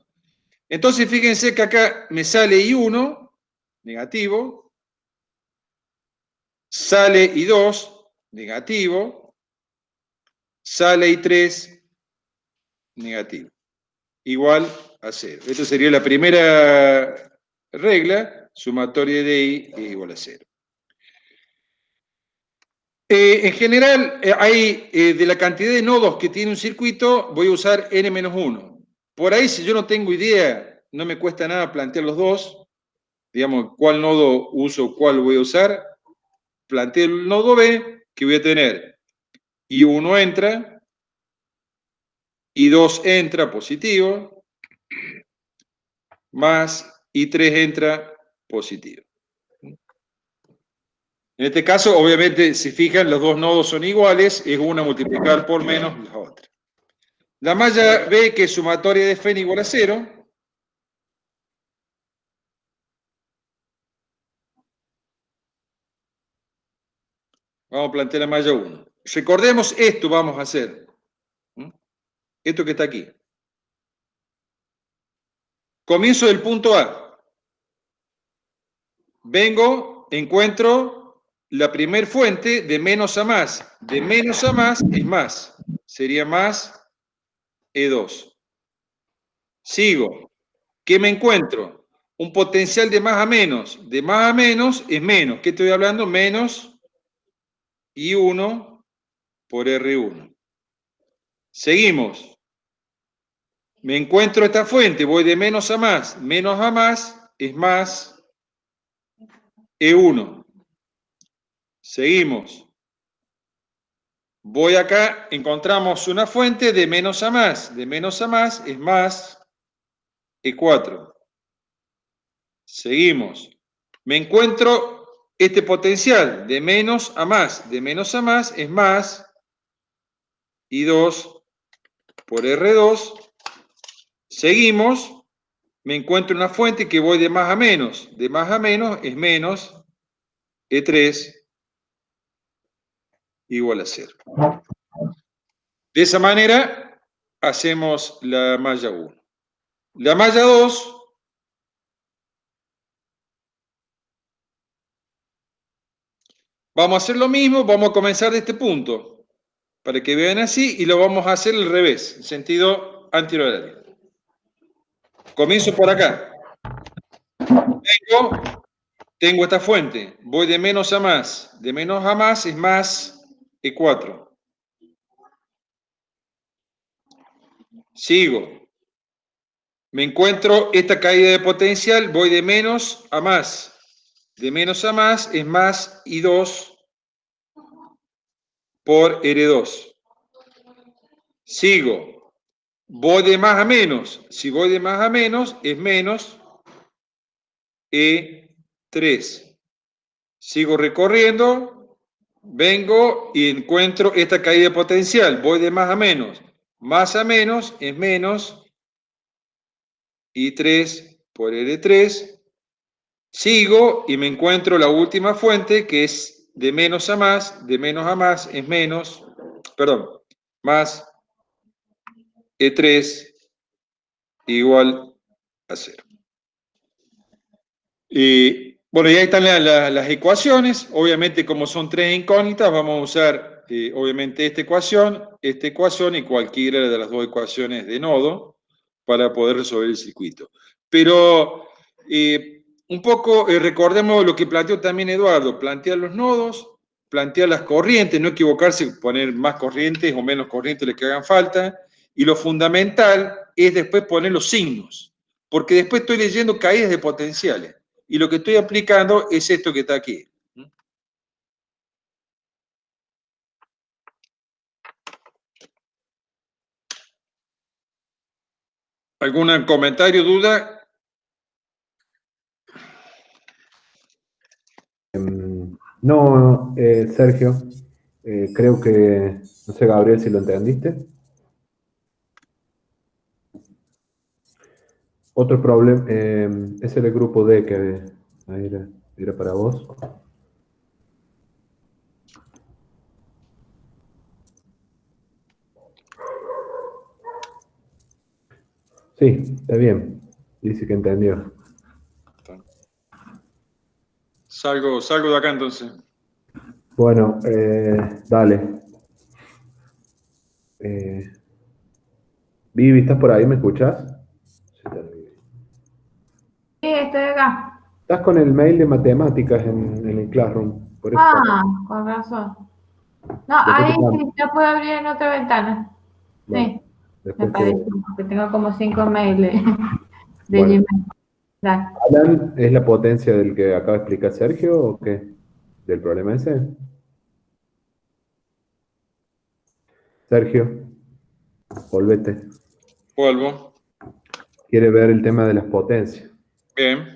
Entonces, fíjense que acá me sale I1, negativo, sale I2, negativo, sale I3, negativo. Igual a 0. Esta sería la primera regla, sumatoria de i es igual a 0. En general, de la cantidad de nodos que tiene un circuito, voy a usar n-1. Por ahí, si yo no tengo idea, no me cuesta nada plantear los dos. Digamos, cuál nodo uso, cuál voy a usar. Planteo el nodo B, que voy a tener I1 entra, I2 entra positivo, más I3 entra positivo. En este caso, obviamente, si fijan, los dos nodos son iguales, es una multiplicar por menos la otra. La malla B, que es sumatoria de Fen igual a 0. Vamos a plantear la malla 1. Recordemos esto, vamos a hacer. Esto que está aquí. Comienzo del punto A. Vengo, encuentro la primer fuente de menos a más. De menos a más es más. Sería más E2. Sigo. ¿Qué me encuentro? Un potencial de más a menos. De más a menos es menos. ¿Qué estoy hablando? Menos I1 por R1. Seguimos. Me encuentro esta fuente. Voy de menos a más. Menos a más es más E1. Seguimos. Voy acá, encontramos una fuente de menos a más. De menos a más es más E4. Seguimos. Me encuentro este potencial de menos a más. De menos a más es más I2 por R2. Seguimos. Me encuentro una fuente que voy de más a menos. De más a menos es menos E3 igual a 0. De esa manera hacemos la malla 1. La malla 2, vamos a hacer lo mismo, vamos a comenzar de este punto, para que vean así, y lo vamos a hacer al revés, en sentido antihorario. Comienzo por acá. Tengo esta fuente, voy de menos a más. De menos a más es más E4. Sigo. Me encuentro esta caída de potencial, voy de menos a más. De menos a más es más I2 por R2. Sigo. Voy de más a menos. Si voy de más a menos es menos E3. Sigo recorriendo. Vengo y encuentro esta caída de potencial. Voy de más a menos. Más a menos es menos I3 por R3. Sigo y me encuentro la última fuente que es de menos a más. De menos a más es menos, perdón, más E3 igual a 0. Y bueno, ya están las ecuaciones. Obviamente, como son tres incógnitas, vamos a usar obviamente esta ecuación y cualquiera de las dos ecuaciones de nodo para poder resolver el circuito. Pero un poco recordemos lo que planteó también Eduardo: plantear los nodos, plantear las corrientes, no equivocarse, poner más corrientes o menos corrientes las que hagan falta. Y lo fundamental es después poner los signos, porque después estoy leyendo caídas de potenciales. Y lo que estoy aplicando es esto que está aquí. ¿Algún comentario, duda? No, Sergio, creo que, no sé, Gabriel, si lo entendiste. Otro problema, ese era el grupo D que ahí era para vos. Sí, está bien. Dice que entendió. Salgo de acá entonces. Bueno, dale. Vivi, ¿estás por ahí? ¿Me escuchás? Se te estoy acá. Estás con el mail de matemáticas en el Classroom. Por eso Con razón. No, después ahí te mando. sí, ya puedo abrir en otra ventana. Bueno, Sí, me después parece, te... porque tengo como 5 mails de Bueno, Gmail. Dale. ¿Alan es la potencia del que acaba de explicar Sergio o qué? ¿Del problema ese? Sergio, volvete. Vuelvo. Quiere ver el tema de las potencias. Bien.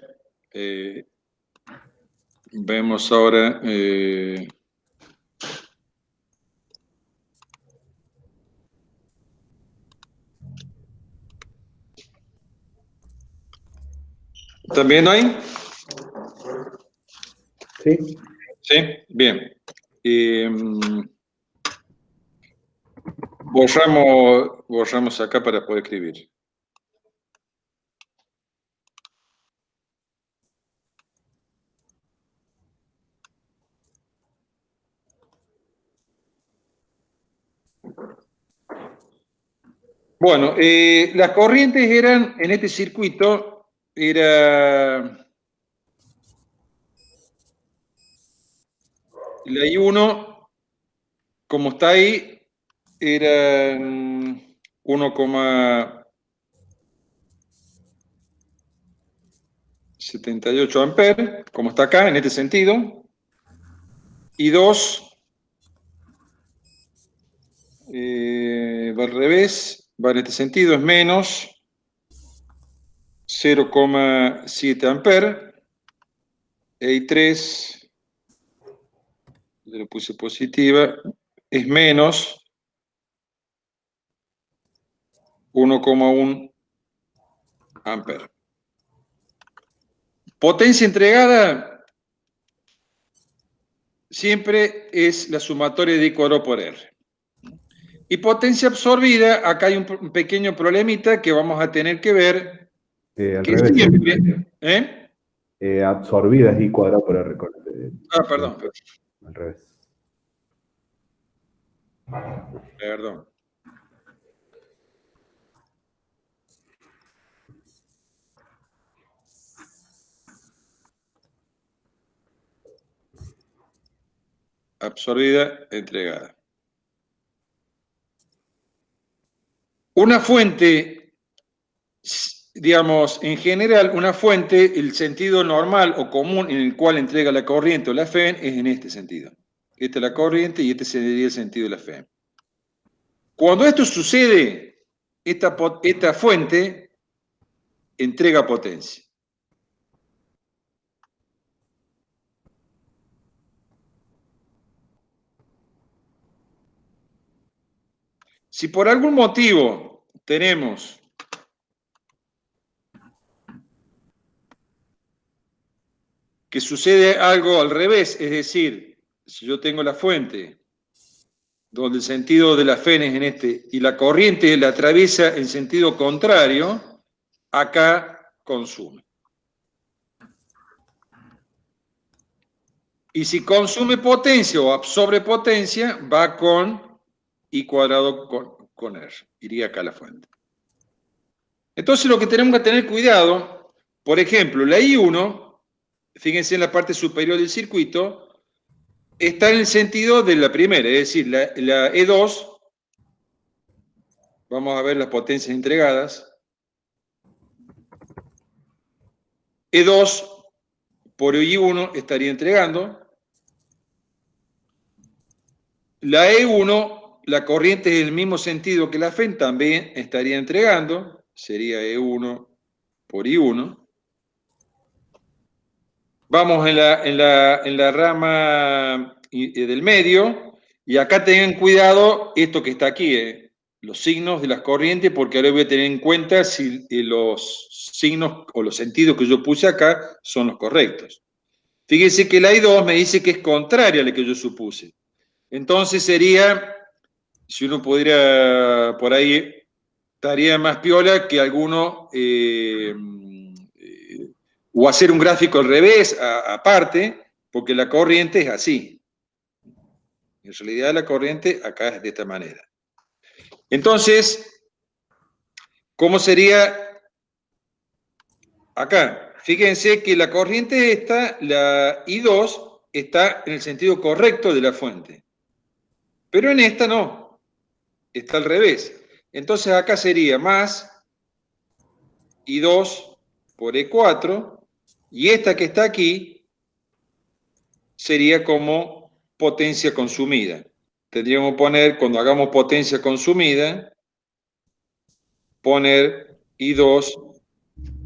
Vemos ahora. ¿También hay? ¿Sí? Sí, bien. Borramos acá para poder escribir. Bueno, las corrientes eran, en este circuito, era la I1, como está ahí, era 1,78 amperes, como está acá, en este sentido. Y 2, va al revés, va en este sentido, es menos 0,7 amperes. Y 3, le puse positiva, es menos 1,1 amperes. Potencia entregada siempre es la sumatoria de I cuadrado por R. Y potencia absorbida, acá hay un pequeño problemita que vamos a tener que ver, Al que revés. siempre... Absorbidas I cuadrado por R. Perdón. Al revés. Perdón. Absorbida, entregada. Una fuente, digamos, en general, una fuente, el sentido normal o común en el cual entrega la corriente o la FEM es en este sentido. Esta es la corriente y este sería el sentido de la FEM. Cuando esto sucede, esta fuente entrega potencia. Si por algún motivo tenemos que sucede algo al revés, es decir, si yo tengo la fuente donde el sentido de la FEN es en este y la corriente la atraviesa en sentido contrario, acá consume. Y si consume potencia o absorbe potencia, va con I cuadrado con R. Iría acá a la fuente. Entonces lo que tenemos que tener cuidado, por ejemplo, la I1, fíjense en la parte superior del circuito, está en el sentido de la primera, es decir, la E2, vamos a ver las potencias entregadas, E2 por I1 estaría entregando, la E1, la corriente es el mismo sentido que la FEN, también estaría entregando, sería E1 por I1. Vamos en la rama del medio, y acá tengan cuidado esto que está aquí, los signos de las corrientes, porque ahora voy a tener en cuenta si los signos o los sentidos que yo puse acá son los correctos. Fíjense que la I2 me dice que es contraria a la que yo supuse. Entonces sería, si uno pudiera por ahí, estaría más piola que alguno, o hacer un gráfico al revés, aparte, porque la corriente es así. En realidad la corriente acá es de esta manera. Entonces, ¿cómo sería acá? fíjense que la corriente esta, la I2, está en el sentido correcto de la fuente. Pero en esta no, está al revés. Entonces acá sería más I2 por E4, y esta que está aquí sería como potencia consumida. Tendríamos que poner, cuando hagamos potencia consumida, poner I2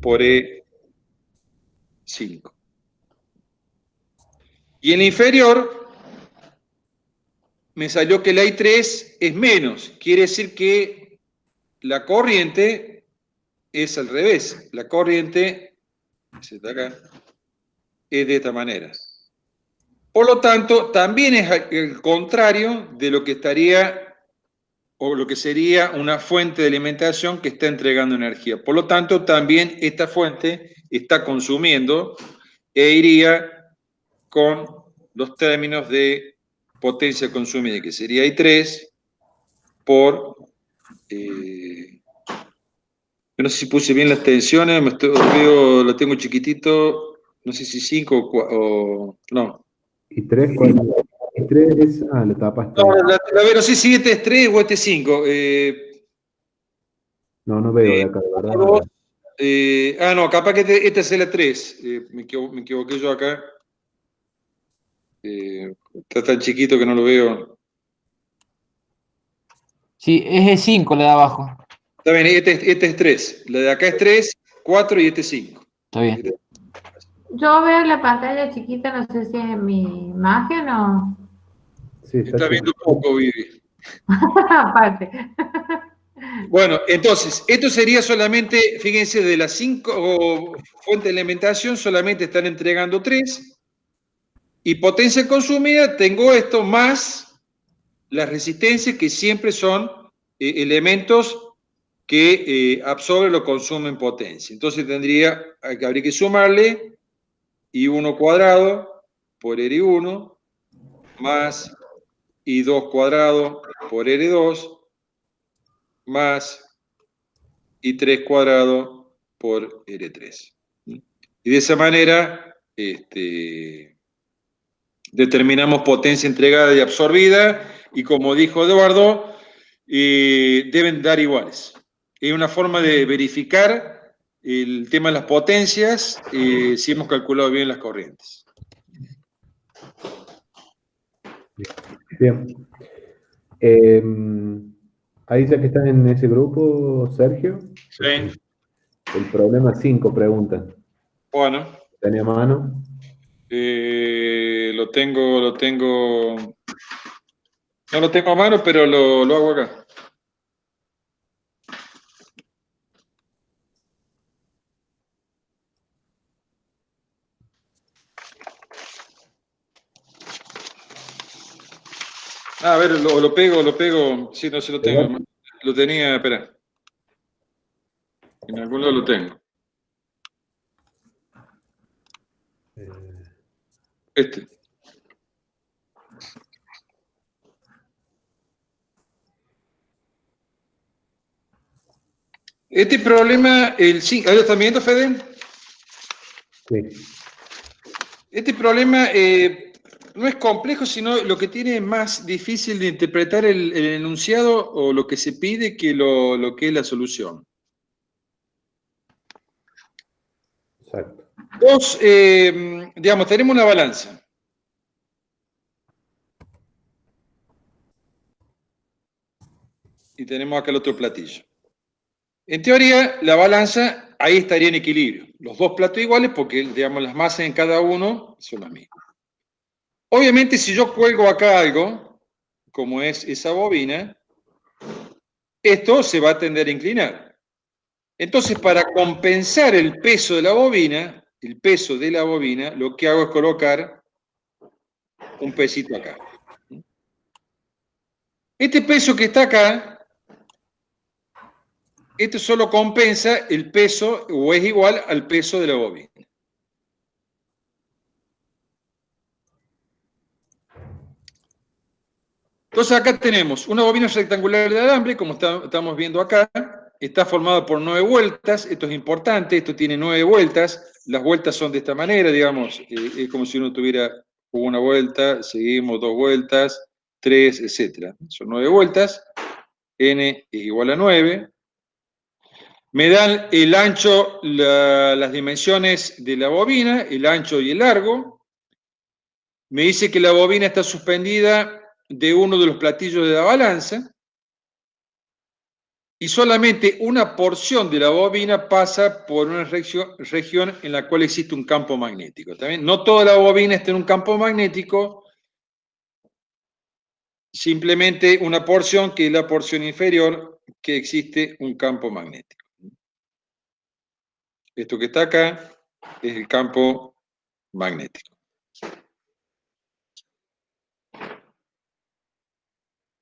por E5. Y en la inferior me salió que la I3 es menos. Quiere decir que la corriente es al revés. La corriente acá, es de esta manera. Por lo tanto, también es el contrario de lo que estaría o lo que sería una fuente de alimentación que está entregando energía. Por lo tanto, también esta fuente está consumiendo e iría con los términos de potencia consumida, que sería I3 por... no sé si puse bien las tensiones, lo tengo chiquitito, no sé si 5 o no. ¿Y 3 cuál? ¿Y 3 es? Ah, la tapaste. No sé si este es 3 o este es 5. No veo de acá, de verdad. No, capaz que esta es la 3. Me equivoqué yo acá. Está tan chiquito que no lo veo. Sí, es E5 la de abajo. Está bien, este es 3. La de acá es 3, 4 y este es 5. Está bien. Yo veo la pantalla chiquita, no sé si es en mi imagen o... Sí, Está viendo poco, Vivi. Aparte. Bueno, entonces, esto sería solamente, fíjense, de las 5 fuentes de alimentación, solamente están entregando 3. Y potencia consumida, tengo esto más las resistencias, que siempre son elementos que absorben o consumen potencia. Entonces habría que sumarle I1 cuadrado por R1 más I2 cuadrado por R2 más I3 cuadrado por R3. Y de esa manera determinamos potencia entregada y absorbida, y como dijo Eduardo, deben dar iguales. Es una forma de verificar el tema de las potencias, si hemos calculado bien las corrientes. Bien. Ahí ya que estás en ese grupo, Sergio. Sí. El problema 5 preguntan. Bueno. ¿Tenía mano? Lo tengo. No lo tengo a mano, pero lo hago acá. A ver, lo pego. Sí, no se lo tengo. Lo tenía, espera. En algún lado lo tengo. Este problema, ¿ahí lo están viendo, Fede? Sí. Este problema no es complejo, sino lo que tiene más difícil de interpretar el enunciado o lo que se pide que lo que es la solución. Exacto. Digamos, tenemos una balanza. Y tenemos acá el otro platillo. En teoría, la balanza ahí estaría en equilibrio. Los dos platos iguales porque, digamos, las masas en cada uno son las mismas. Obviamente, si yo cuelgo acá algo, como es esa bobina, esto se va a tender a inclinar. Entonces, para compensar el peso de la bobina, lo que hago es colocar un pesito acá. Este peso que está acá, esto solo compensa el peso, o es igual al peso de la bobina. Entonces acá tenemos una bobina rectangular de alambre, como estamos viendo acá, está formada por 9 vueltas, esto es importante, esto tiene 9 vueltas, las vueltas son de esta manera, digamos, es como si uno tuviera una vuelta, seguimos 2 vueltas, 3, etc. Son 9 vueltas, n es igual a 9. Me dan el ancho, las dimensiones de la bobina, el ancho y el largo. Me dice que la bobina está suspendida de uno de los platillos de la balanza y solamente una porción de la bobina pasa por una región en la cual existe un campo magnético. ¿También? No toda la bobina está en un campo magnético, simplemente una porción, que es la porción inferior, que existe un campo magnético. Esto que está acá es el campo magnético.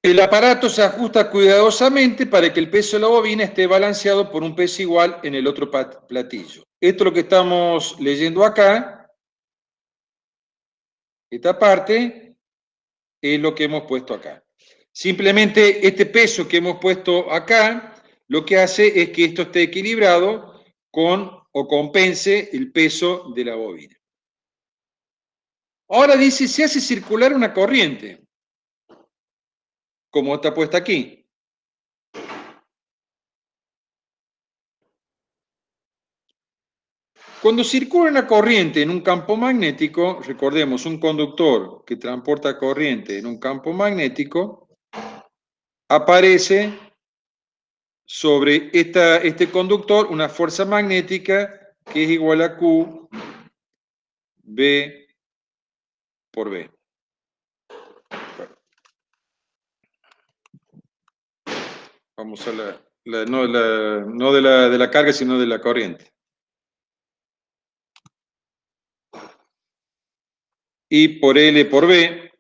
El aparato se ajusta cuidadosamente para que el peso de la bobina esté balanceado por un peso igual en el otro platillo. Esto es lo que estamos leyendo acá. Esta parte es lo que hemos puesto acá. Simplemente este peso que hemos puesto acá, lo que hace es que esto esté equilibrado con o compense el peso de la bobina. Ahora dice, se hace circular una corriente, como está puesta aquí. Cuando circula una corriente en un campo magnético, recordemos, un conductor que transporta corriente en un campo magnético, aparece sobre este conductor una fuerza magnética que es igual a Q B por B. Vamos a no de la carga, sino de la corriente. I por L por B,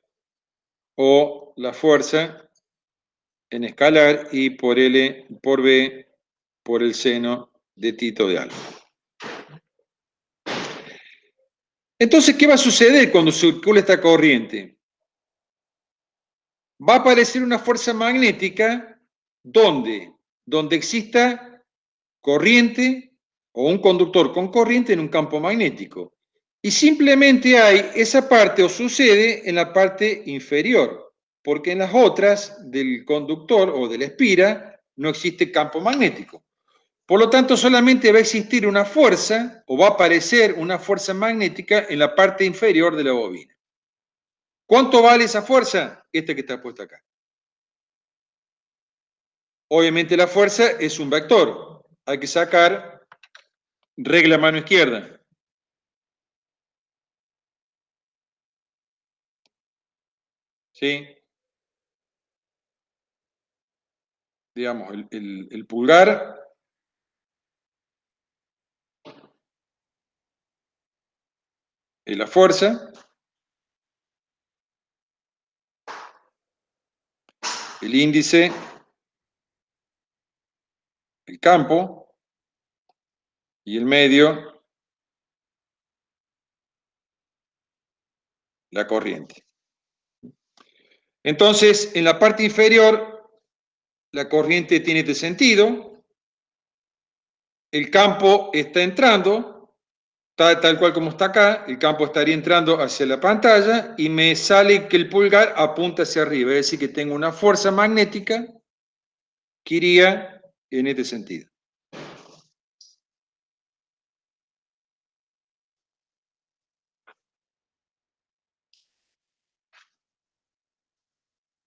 o la fuerza en escalar I por L por B por el seno de Tito de alfa. Entonces, ¿qué va a suceder cuando circula esta corriente? Va a aparecer una fuerza magnética donde exista corriente o un conductor con corriente en un campo magnético. Y simplemente hay esa parte o sucede en la parte inferior, porque en las otras del conductor o de la espira no existe campo magnético. Por lo tanto, solamente va a existir una fuerza o va a aparecer una fuerza magnética en la parte inferior de la bobina. ¿Cuánto vale esa fuerza? Esta que está puesta acá. Obviamente la fuerza es un vector. Hay que sacar regla mano izquierda. ¿Sí? Digamos, el pulgar es la fuerza. El índice, el campo, y el medio, la corriente. Entonces, en la parte inferior, la corriente tiene este sentido, el campo está entrando, tal cual como está acá, el campo estaría entrando hacia la pantalla y me sale que el pulgar apunta hacia arriba, es decir, que tengo una fuerza magnética que iría en este sentido.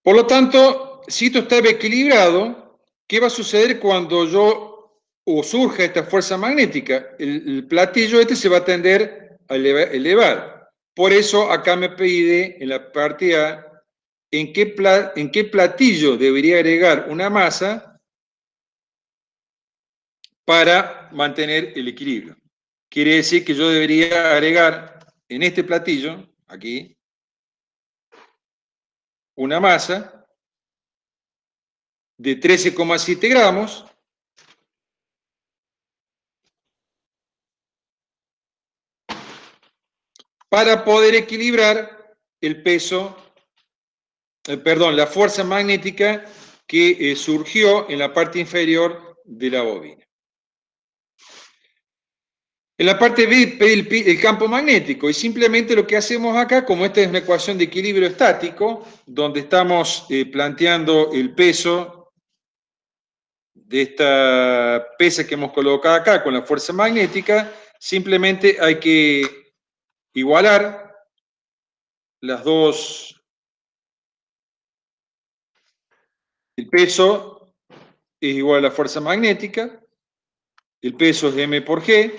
Por Tanto, si esto está equilibrado, ¿qué va a suceder cuando surja esta fuerza magnética? El platillo se va a tender a elevar. Por eso acá me pide en la parte A en qué platillo debería agregar una masa para mantener el equilibrio. Quiere decir que yo debería agregar en este platillo, aquí, una masa de 13,7 gramos para poder equilibrar el peso, la fuerza magnética que surgió en la parte inferior de la bobina. En la parte B, el campo magnético, y simplemente lo que hacemos acá, como esta es una ecuación de equilibrio estático, donde estamos planteando el peso de esta pesa que hemos colocado acá con la fuerza magnética, simplemente hay que igualar las dos. El peso es igual a la fuerza magnética, el peso es m por g,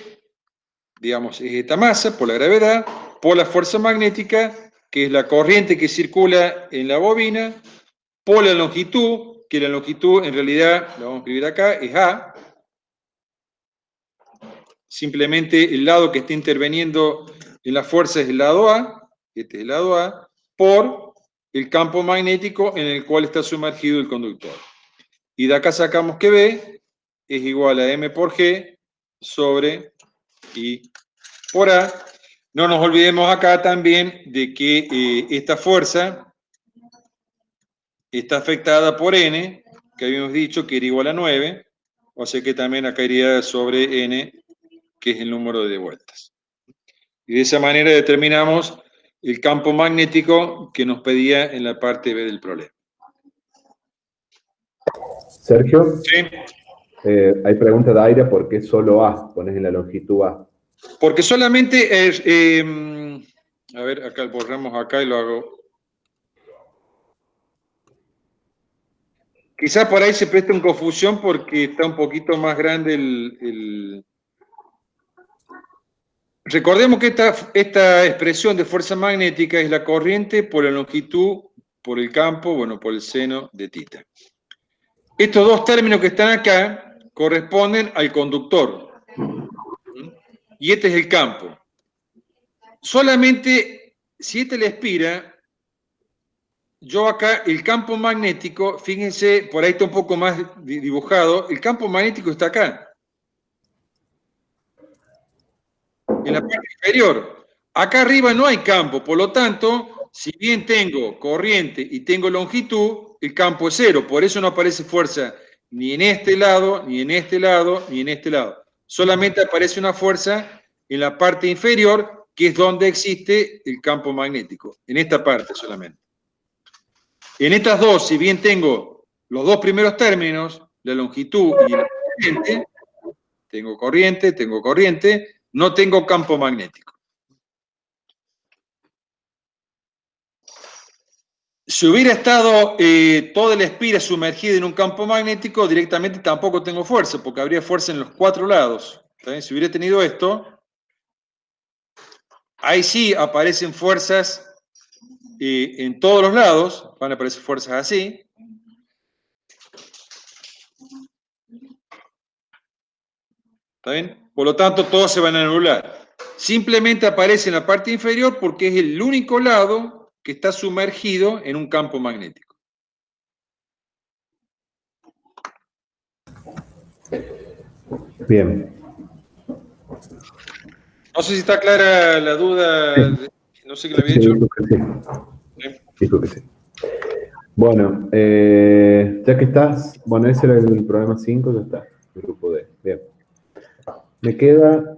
digamos, es esta masa por la gravedad, por la fuerza magnética, que es la corriente que circula en la bobina, por la longitud, que la longitud en realidad, la vamos a escribir acá, es A. Simplemente el lado que está interviniendo en la fuerza es el lado A, este es el lado A, por el campo magnético en el cual está sumergido el conductor. Y de acá sacamos que B es igual a m por g sobre I por A. No nos olvidemos acá también de que esta fuerza está afectada por n, que habíamos dicho que era igual a 9, o sea que también acá iría sobre n, que es el número de vueltas. Y de esa manera determinamos el campo magnético que nos pedía en la parte B del problema. Sergio, ¿Sí? hay pregunta de aire, ¿por qué solo A? Pones en la longitud A. Porque solamente es... a ver, acá borramos acá y lo hago. Quizás por ahí se presta en confusión porque está un poquito más grande el... Recordemos que esta expresión de fuerza magnética es la corriente por la longitud, por el campo, bueno, por el seno de tita. Estos dos términos que están acá corresponden al conductor. Y este es el campo. Solamente si este le expira, yo acá, el campo magnético, fíjense, por ahí está un poco más dibujado, el campo magnético está acá. En la parte inferior. Acá arriba no hay campo, por lo tanto, si bien tengo corriente y tengo longitud, el campo es cero, por eso no aparece fuerza ni en este lado, ni en este lado, ni en este lado. Solamente aparece una fuerza en la parte inferior, que es donde existe el campo magnético, en esta parte solamente. En estas dos, si bien tengo los dos primeros términos, la longitud y la corriente, no tengo campo magnético. Si hubiera estado toda la espira sumergida en un campo magnético, directamente tampoco tengo fuerza, porque habría fuerza en los cuatro lados. ¿Está? Si hubiera tenido esto, ahí sí aparecen fuerzas en todos los lados, van a aparecer fuerzas así. ¿Está bien? Por lo tanto, todos se van a anular. Simplemente aparece en la parte inferior porque es el único lado que está sumergido en un campo magnético. Bien. No sé si está clara la duda, no sé qué le había Sí, dicho. dijo que sí. Dijo que sí. Bueno, ya que estás, bueno, ese era el problema 5, ya está, el grupo D. Bien. Me queda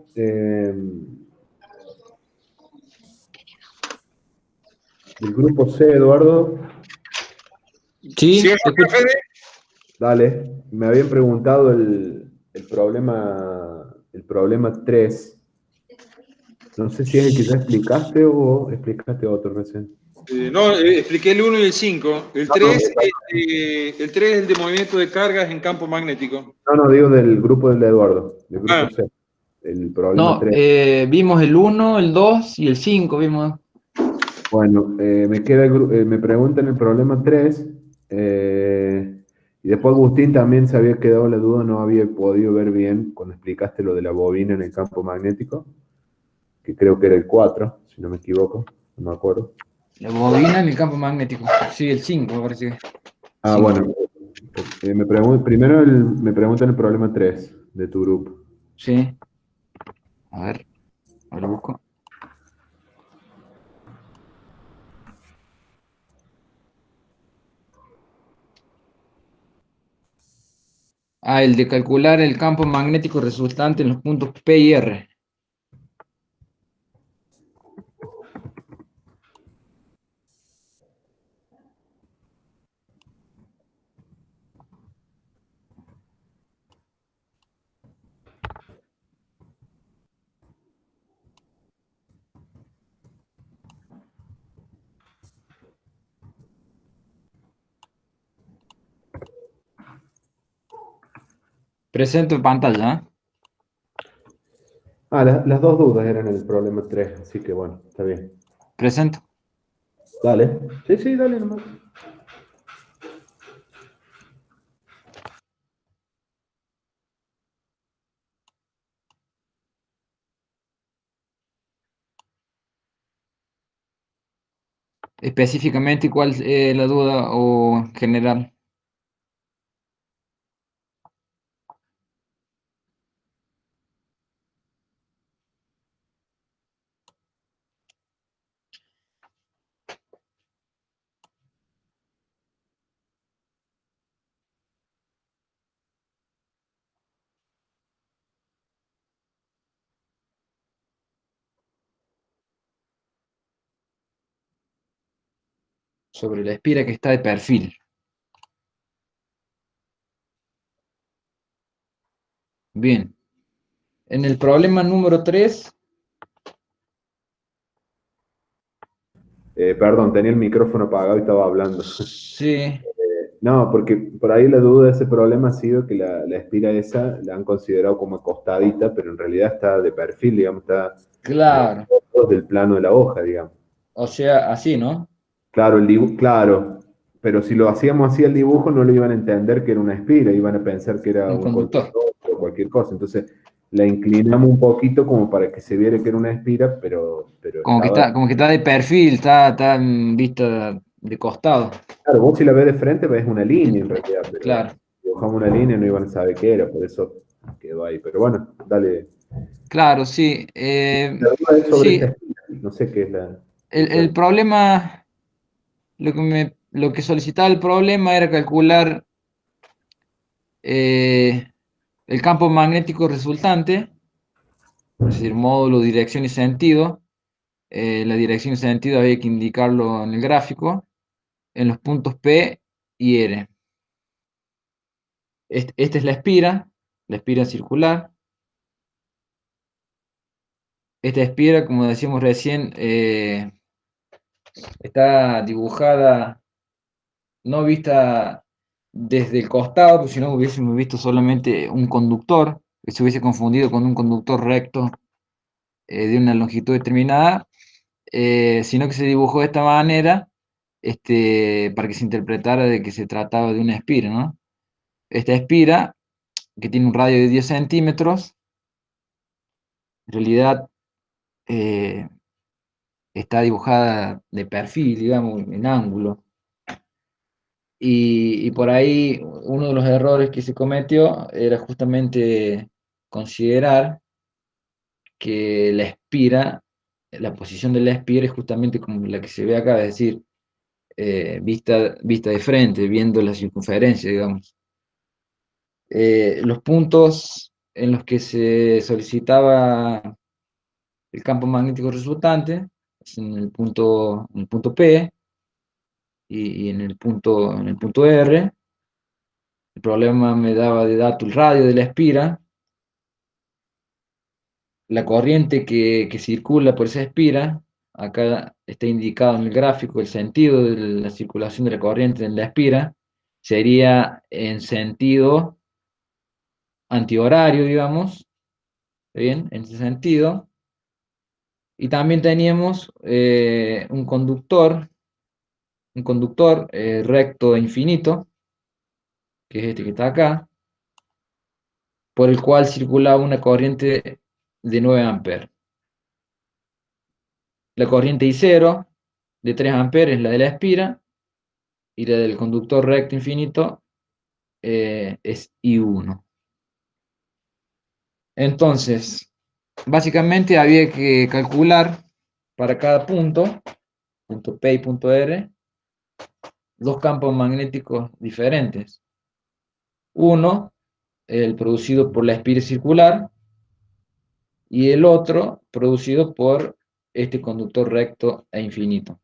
el grupo C, Eduardo. Sí, ¿Cierto, te escucho. Fede? Dale, me habían preguntado el problema 3. No sé si es el que ya explicaste o explicaste otro recién. No, expliqué el 1 y el 5. El 3 es el de movimiento de cargas en campo magnético. No, digo del grupo del de Eduardo, del grupo C. El problema No, 3. vimos el 1, el 2 y el 5, vimos. Bueno, me queda me preguntan el problema 3. Y después Agustín también se había quedado la duda, no había podido ver bien cuando explicaste lo de la bobina en el campo magnético, que creo que era el 4, si no me equivoco, no me acuerdo. La bobina en el campo magnético. Sí, el 5, me parece que. Ah, Sí. bueno, primero me preguntan el problema 3 de tu grupo. Sí. A ver, ahora busco. Ah, el de calcular el campo magnético resultante en los puntos P y R. Presento en pantalla, ¿eh? Las dos dudas eran el problema 3, así que bueno, está bien. Presento. Dale. Sí, sí, dale nomás. Específicamente, ¿cuál es la duda o general? Sobre la espira que está de perfil. Bien. En el problema número 3, Perdón, tenía el micrófono apagado y estaba hablando. sí, No, porque por ahí la duda de ese problema ha sido que la espira esa la han considerado como acostadita, pero en realidad está de perfil, digamos, está claro. del plano de la hoja, digamos. O sea, así, ¿no? Claro, el dibujo, claro, pero si lo hacíamos así el dibujo no lo iban a entender que era una espira, iban a pensar que era Un un conductor. conductor o cualquier cosa. Entonces la inclinamos un poquito como para que se viera que era una espira, pero estaba. Como que está de perfil, está vista de costado. Claro, vos si la ves de frente ves una línea en realidad, pero Claro, si dibujamos una línea no iban a saber qué era, por eso quedó ahí. Pero bueno, dale. claro, sí. La duda es sobre esta Sí, espira, no sé qué es la. el problema, lo que solicitaba el problema era calcular eh, el campo magnético resultante, es decir, módulo, dirección y sentido. La dirección y sentido había que indicarlo en el gráfico, en los puntos P y R. Esta es la espira circular. Esta espira, como decíamos recién, está dibujada, no vista desde el costado, pues si no hubiésemos visto solamente un conductor, que se hubiese confundido con un conductor recto de una longitud determinada, sino que se dibujó de esta manera para que se interpretara de que se trataba de una espira, ¿no? Esta espira, que tiene un radio de 10 centímetros, en realidad eh, está dibujada de perfil, digamos, en ángulo. Y por ahí uno de los errores que se cometió era justamente considerar que la posición de la espira es justamente como la que se ve acá, es decir, vista de frente, viendo la circunferencia, digamos. Los puntos en los que se solicitaba el campo magnético resultante es en el punto P y en el punto R. El problema me daba de dato el radio de la espira, la corriente que circula por esa espira. Acá está indicado en el gráfico el sentido de la circulación de la corriente en la espira. Sería en sentido antihorario, digamos, ¿bien? En ese sentido. Y también teníamos un conductor recto e infinito, que es este que está acá, por el cual circulaba una corriente de 9 amperes. La corriente I0 de 3 amperes es la de la espira, y la del conductor recto infinito es I1. Entonces, básicamente había que calcular para cada punto P y punto R, dos campos magnéticos diferentes. Uno, el producido por la espira circular, y el otro producido por este conductor recto e infinito.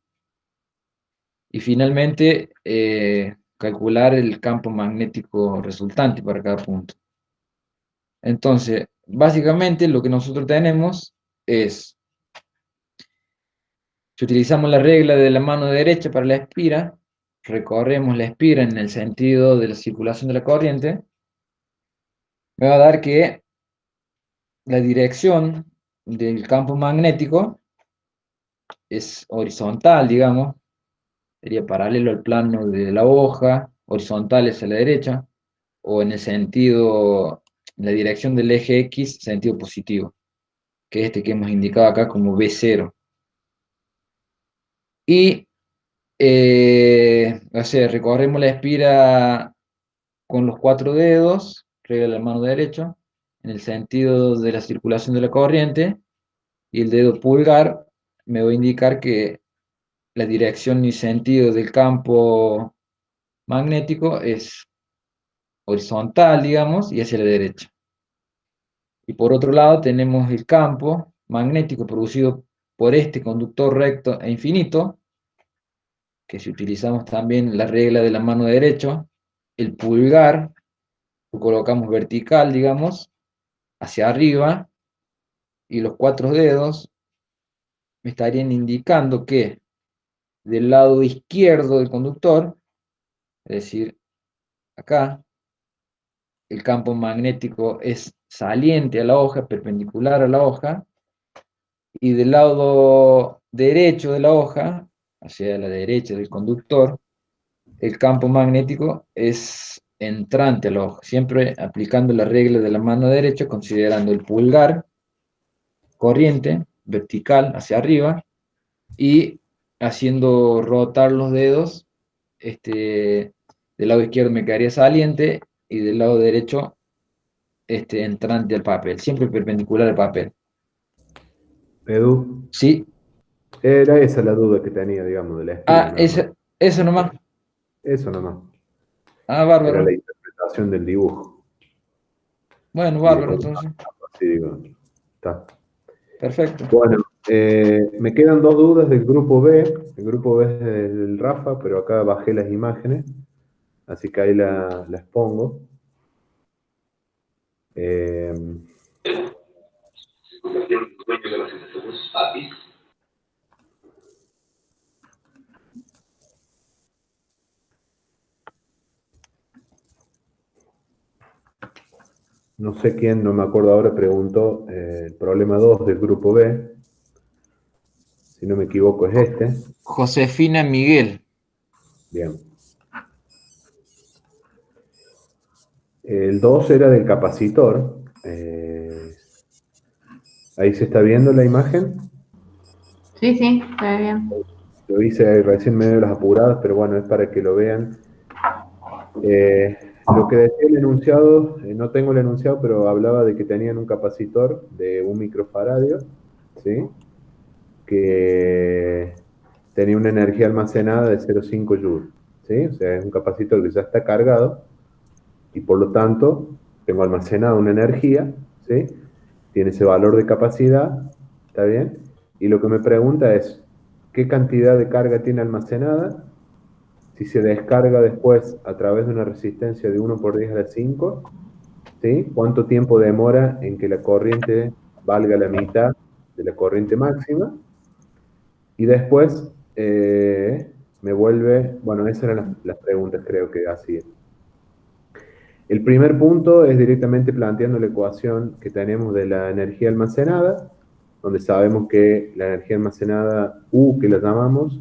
Y finalmente, calcular el campo magnético resultante para cada punto. Entonces, básicamente lo que nosotros tenemos es, si utilizamos la regla de la mano derecha para la espira, recorremos la espira en el sentido de la circulación de la corriente, me va a dar que la dirección del campo magnético es horizontal, digamos, sería paralelo al plano de la hoja, horizontal hacia la derecha, o en el sentido, en la dirección del eje X, sentido positivo, que es este que hemos indicado acá como B0. Y, o sea, recorremos la espira con los 4 dedos, regla de la mano derecha, en el sentido de la circulación de la corriente, y el dedo pulgar me va a indicar que la dirección y sentido del campo magnético es horizontal, digamos, y hacia la derecha. Y por otro lado tenemos el campo magnético producido por este conductor recto e infinito, que si utilizamos también la regla de la mano derecha, el pulgar lo colocamos vertical, digamos, hacia arriba, y los 4 dedos me estarían indicando que del lado izquierdo del conductor, es decir, acá, el campo magnético es saliente a la hoja, perpendicular a la hoja, y del lado derecho de la hoja, hacia la derecha del conductor, el campo magnético es entrante a la hoja, siempre aplicando la regla de la mano derecha, considerando el pulgar corriente, vertical hacia arriba, y haciendo rotar los dedos, del lado izquierdo me quedaría saliente, y del lado derecho entrante al papel, siempre perpendicular al papel. Edu, Sí. era esa la duda que tenía, digamos, de la espira. Ah, eso nomás. Eso nomás. Ah, Era la bárbaro. interpretación del dibujo. Bueno, Y de bárbaro, cómo entonces. así digo, está. Perfecto. Bueno, me quedan 2 dudas del grupo B. El grupo B es del Rafa, pero acá bajé las imágenes, así que ahí las pongo. No sé quién, no me acuerdo ahora, preguntó el problema 2 del grupo B. Si no me equivoco es este. Josefina Miguel. Bien. El 2 era del capacitor. Ahí se está viendo la imagen. Sí, sí, está bien. Lo hice recién medio de las apuradas, pero bueno, es para que lo vean. Lo que decía el enunciado, no tengo el enunciado, pero hablaba de que tenían un capacitor de 1 microfaradio, ¿sí? Que tenía una energía almacenada de 0,5 joules, ¿sí? O sea, es un capacitor que ya está cargado y por lo tanto tengo almacenada una energía, ¿sí? Tiene ese valor de capacidad, ¿está bien? Y lo que me pregunta es, ¿qué cantidad de carga tiene almacenada? Si se descarga después a través de una resistencia de 1 por 10 a la 5, ¿sí? ¿Cuánto tiempo demora en que la corriente valga la mitad de la corriente máxima? Y después me vuelve, bueno, esas eran las preguntas creo que hacía. El primer punto es directamente planteando la ecuación que tenemos de la energía almacenada, donde sabemos que la energía almacenada U, que la llamamos,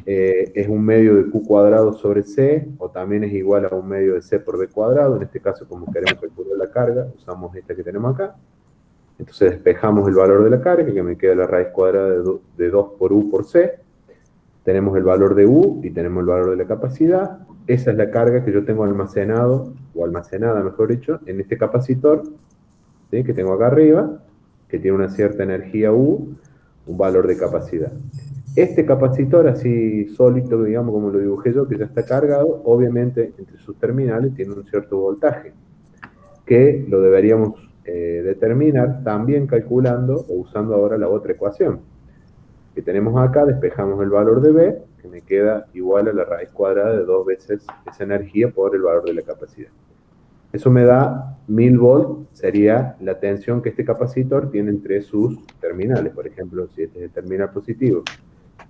es un medio de Q cuadrado sobre C, o también es igual a un medio de C por B cuadrado. En este caso, como queremos calcular la carga, usamos esta que tenemos acá. Entonces despejamos el valor de la carga, que me queda la raíz cuadrada de 2 por U por C. Tenemos el valor de U y tenemos el valor de la capacidad. Esa es la carga que yo tengo almacenado, o almacenada, mejor dicho, en este capacitor, ¿sí? Que tengo acá arriba, que tiene una cierta energía U, un valor de capacidad. Este capacitor, así sólido, digamos, como lo dibujé yo, que ya está cargado, obviamente entre sus terminales tiene un cierto voltaje, que lo deberíamos determinar también calculando o usando ahora la otra ecuación que tenemos acá. Despejamos el valor de B, que me queda igual a la raíz cuadrada de 2 veces esa energía por el valor de la capacidad. Eso me da 1000 volts, sería la tensión que este capacitor tiene entre sus terminales. Por ejemplo, si este es el terminal positivo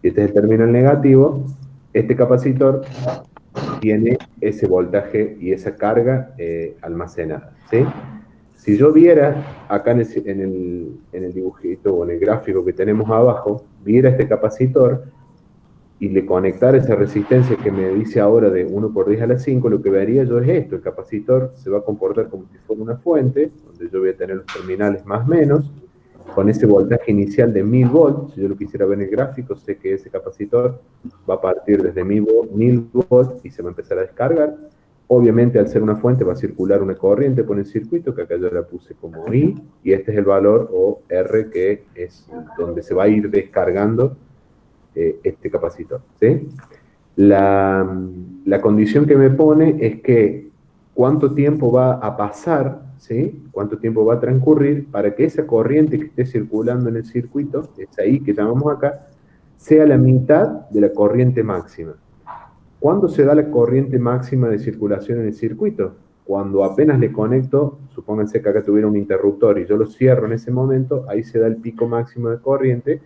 y este es el terminal negativo, este capacitor tiene ese voltaje y esa carga almacenada, ¿sí? Si yo viera acá en el dibujito o en el gráfico que tenemos abajo, viera este capacitor y le conectara esa resistencia que me dice ahora de 1 por 10 a la 5, lo que vería yo es esto: el capacitor se va a comportar como si fuera una fuente, donde yo voy a tener los terminales más menos, con ese voltaje inicial de 1000 volts. Si yo lo quisiera ver en el gráfico, sé que ese capacitor va a partir desde 1000 volts y se va a empezar a descargar. Obviamente, al ser una fuente, va a circular una corriente por el circuito, que acá yo la puse como I, y este es el valor, o R, que es donde se va a ir descargando este capacitor, ¿sí? La condición que me pone es que cuánto tiempo va a pasar, ¿sí? Cuánto tiempo va a transcurrir para que esa corriente que esté circulando en el circuito, esa I que llamamos acá, sea la mitad de la corriente máxima. ¿Cuándo se da la corriente máxima de circulación en el circuito? Cuando apenas le conecto, supónganse que acá tuviera un interruptor y yo lo cierro en ese momento, ahí se da el pico máximo de corriente,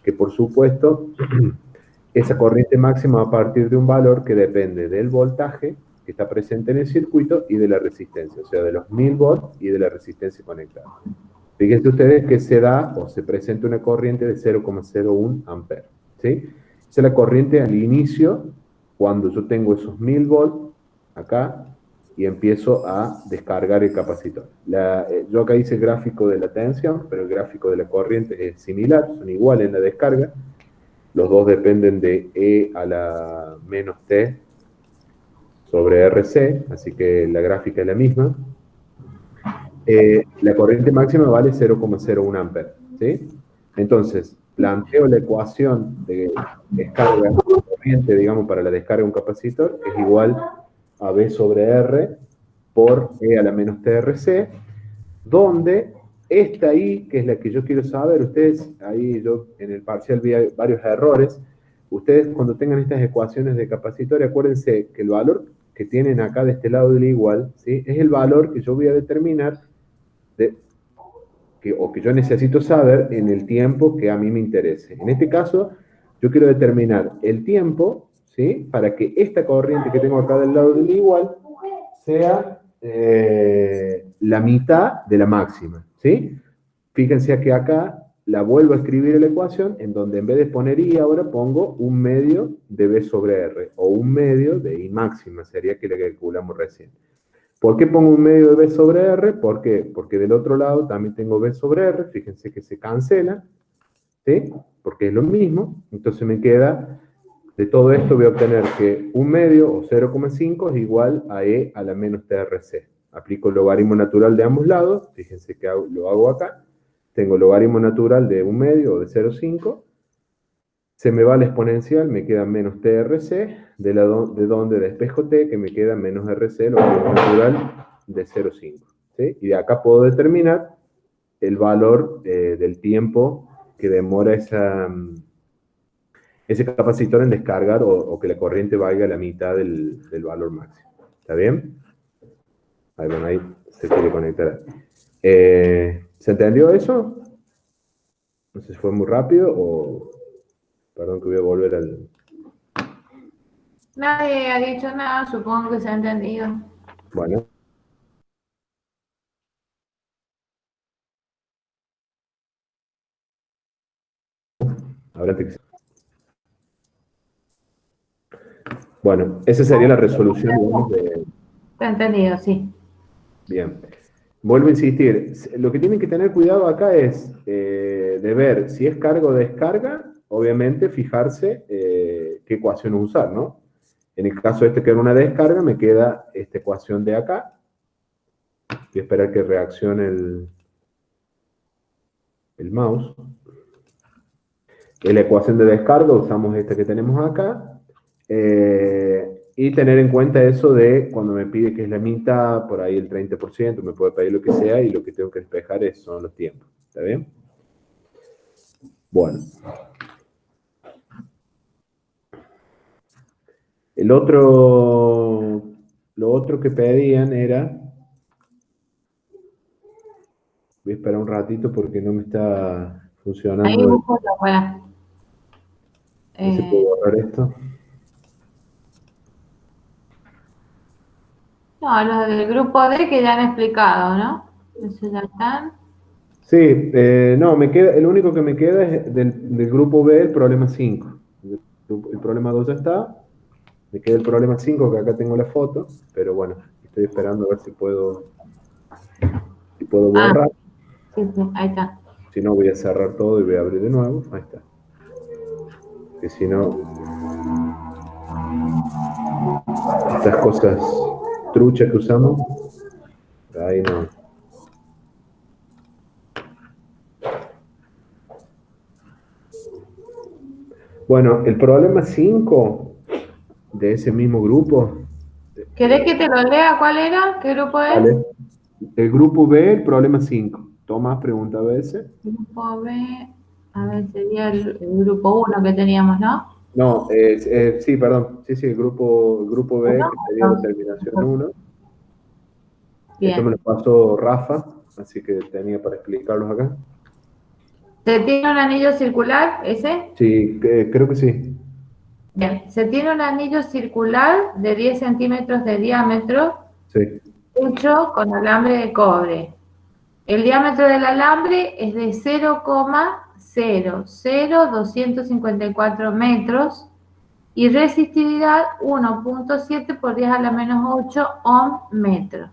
que por supuesto, esa corriente máxima va a partir de un valor que depende del voltaje que está presente en el circuito y de la resistencia, o sea, de los 1000 volts y de la resistencia conectada. Fíjense ustedes que se da o se presenta una corriente de 0,01 amperes, ¿sí? Esa es la corriente al inicio, cuando yo tengo esos 1000 volts acá y empiezo a descargar el capacitor. Yo acá hice el gráfico de la tensión, pero el gráfico de la corriente es similar, son iguales en la descarga. Los dos dependen de E a la menos T sobre RC, así que la gráfica es la misma. La corriente máxima vale 0,01 amperes, ¿sí? Entonces, planteo la ecuación de descarga de corriente, digamos, para la descarga de un capacitor, es igual a V sobre R por E a la menos TRC, donde esta I, que es la que yo quiero saber, ustedes, ahí yo en el parcial vi varios errores, ustedes cuando tengan estas ecuaciones de capacitor, acuérdense que el valor que tienen acá de este lado del igual, ¿sí? Es el valor que yo voy a determinar o que yo necesito saber en el tiempo que a mí me interese. En este caso, yo quiero determinar el tiempo, ¿sí? Para que esta corriente que tengo acá del lado del igual sea la mitad de la máxima, ¿sí? Fíjense que acá la vuelvo a escribir en la ecuación, en donde en vez de poner I ahora pongo 1/2 de V sobre R, o 1/2 de I máxima, sería que la calculamos recién. ¿Por qué pongo 1/2 de V sobre R? ¿Por qué? Porque del otro lado también tengo V sobre R, fíjense que se cancela, ¿sí? Porque es lo mismo, entonces me queda, de todo esto voy a obtener que 1/2 o 0,5 es igual a E a la menos TRC. Aplico el logaritmo natural de ambos lados, fíjense que lo hago acá, tengo el logaritmo natural de 1/2 o de 0,5, se me va la exponencial, me queda menos TRC, de donde despejo T, que me queda menos RC, logaritmo natural de 0,5. ¿Sí? Y de acá puedo determinar el valor del tiempo que demora ese capacitor en descargar o que la corriente valga la mitad del valor máximo. ¿Está bien? Ahí, bueno, ahí se quiere conectar. ¿Se entendió eso? No sé si fue muy rápido o... Perdón que voy a volver al... Nadie ha dicho nada, supongo que se ha entendido. Bueno. Ahora te... Bueno, esa sería la resolución, digamos, de... Se ha entendido, sí. Bien. Vuelvo a insistir, lo que tienen que tener cuidado acá es de ver si es carga o descarga, obviamente fijarse qué ecuación usar, ¿no? En el caso este que era una descarga, me queda esta ecuación de acá. Voy a esperar que reaccione el mouse. En la ecuación de descarga usamos esta que tenemos acá. Y tener en cuenta eso de cuando me pide que es la mitad, por ahí el 30%, me puede pedir lo que sea y lo que tengo que despejar son los tiempos. ¿Está bien? Bueno. Lo otro que pedían era... Voy a esperar un ratito porque no me está funcionando. Ahí busco la web. ¿No se puede borrar esto? No, los del grupo D que ya han explicado, ¿no? Eso ya está. Sí, no, me queda, el único que me queda es del grupo B, el problema 5. El problema 2 ya está. Me queda el problema 5, que acá tengo la foto, pero bueno, estoy esperando a ver si puedo Ah, borrar. sí, sí, ahí está. Si no, voy a cerrar todo y voy a abrir de nuevo. Ahí está. Que si no, estas cosas truchas que usamos, ahí no. Bueno, el problema 5 de ese mismo grupo, ¿Querés que te lo lea? ¿Cuál era? ¿Qué grupo es? ¿vale? El grupo B, el problema 5. Tomás pregunta a veces. Grupo B. A ver, sería el grupo 1 que teníamos, ¿no? No, sí, perdón. Sí, sí, el grupo B, ¿Uno? que sería la Dos. terminación 1. Esto me Bien. lo pasó Rafa, así que tenía para explicarlos acá. ¿Se tiene un anillo circular ese? Sí, creo que sí. Bien. Se tiene un anillo circular de 10 centímetros de diámetro Sí, hecho con alambre de cobre. El diámetro del alambre es de 0,00254 metros y resistividad 1,7 por 10 a la -8 ohm metro.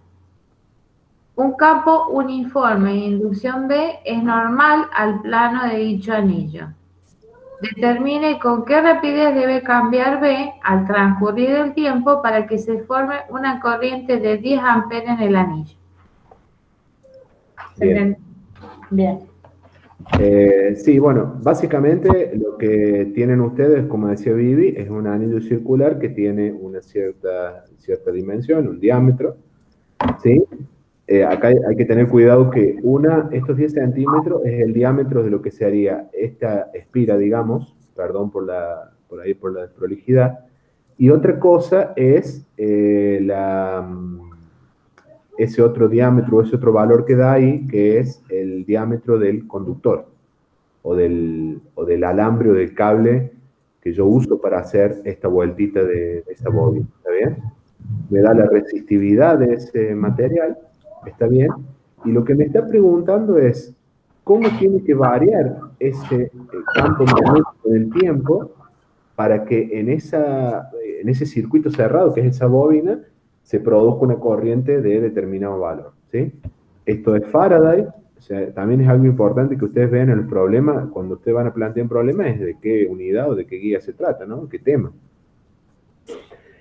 Un campo uniforme de inducción B es normal al plano de dicho anillo. Determine con qué rapidez debe cambiar B al transcurrir el tiempo para que se forme una corriente de 10 amperes en el anillo. bien. Bien. Sí, bueno, básicamente lo que tienen ustedes, como decía Vivi, es un anillo circular que tiene una cierta dimensión, un diámetro, ¿sí? Acá hay que tener cuidado que estos 10 centímetros es el diámetro de lo que se haría esta espira, digamos, perdón por la desprolijidad, y otra cosa es ese otro diámetro, ese otro valor que da ahí, que es el diámetro del conductor o del alambre o del cable que yo uso para hacer esta vueltita de esa bobina, ¿está bien? Me da la resistividad de ese material, ¿está bien? Y lo que me está preguntando es, ¿cómo tiene que variar ese campo magnético del tiempo para que en ese circuito cerrado, que es esa bobina, se produzca una corriente de determinado valor, ¿sí? Esto es Faraday, o sea, también es algo importante que ustedes vean el problema, cuando ustedes van a plantear un problema, es de qué unidad o de qué guía se trata, ¿no? ¿Qué tema?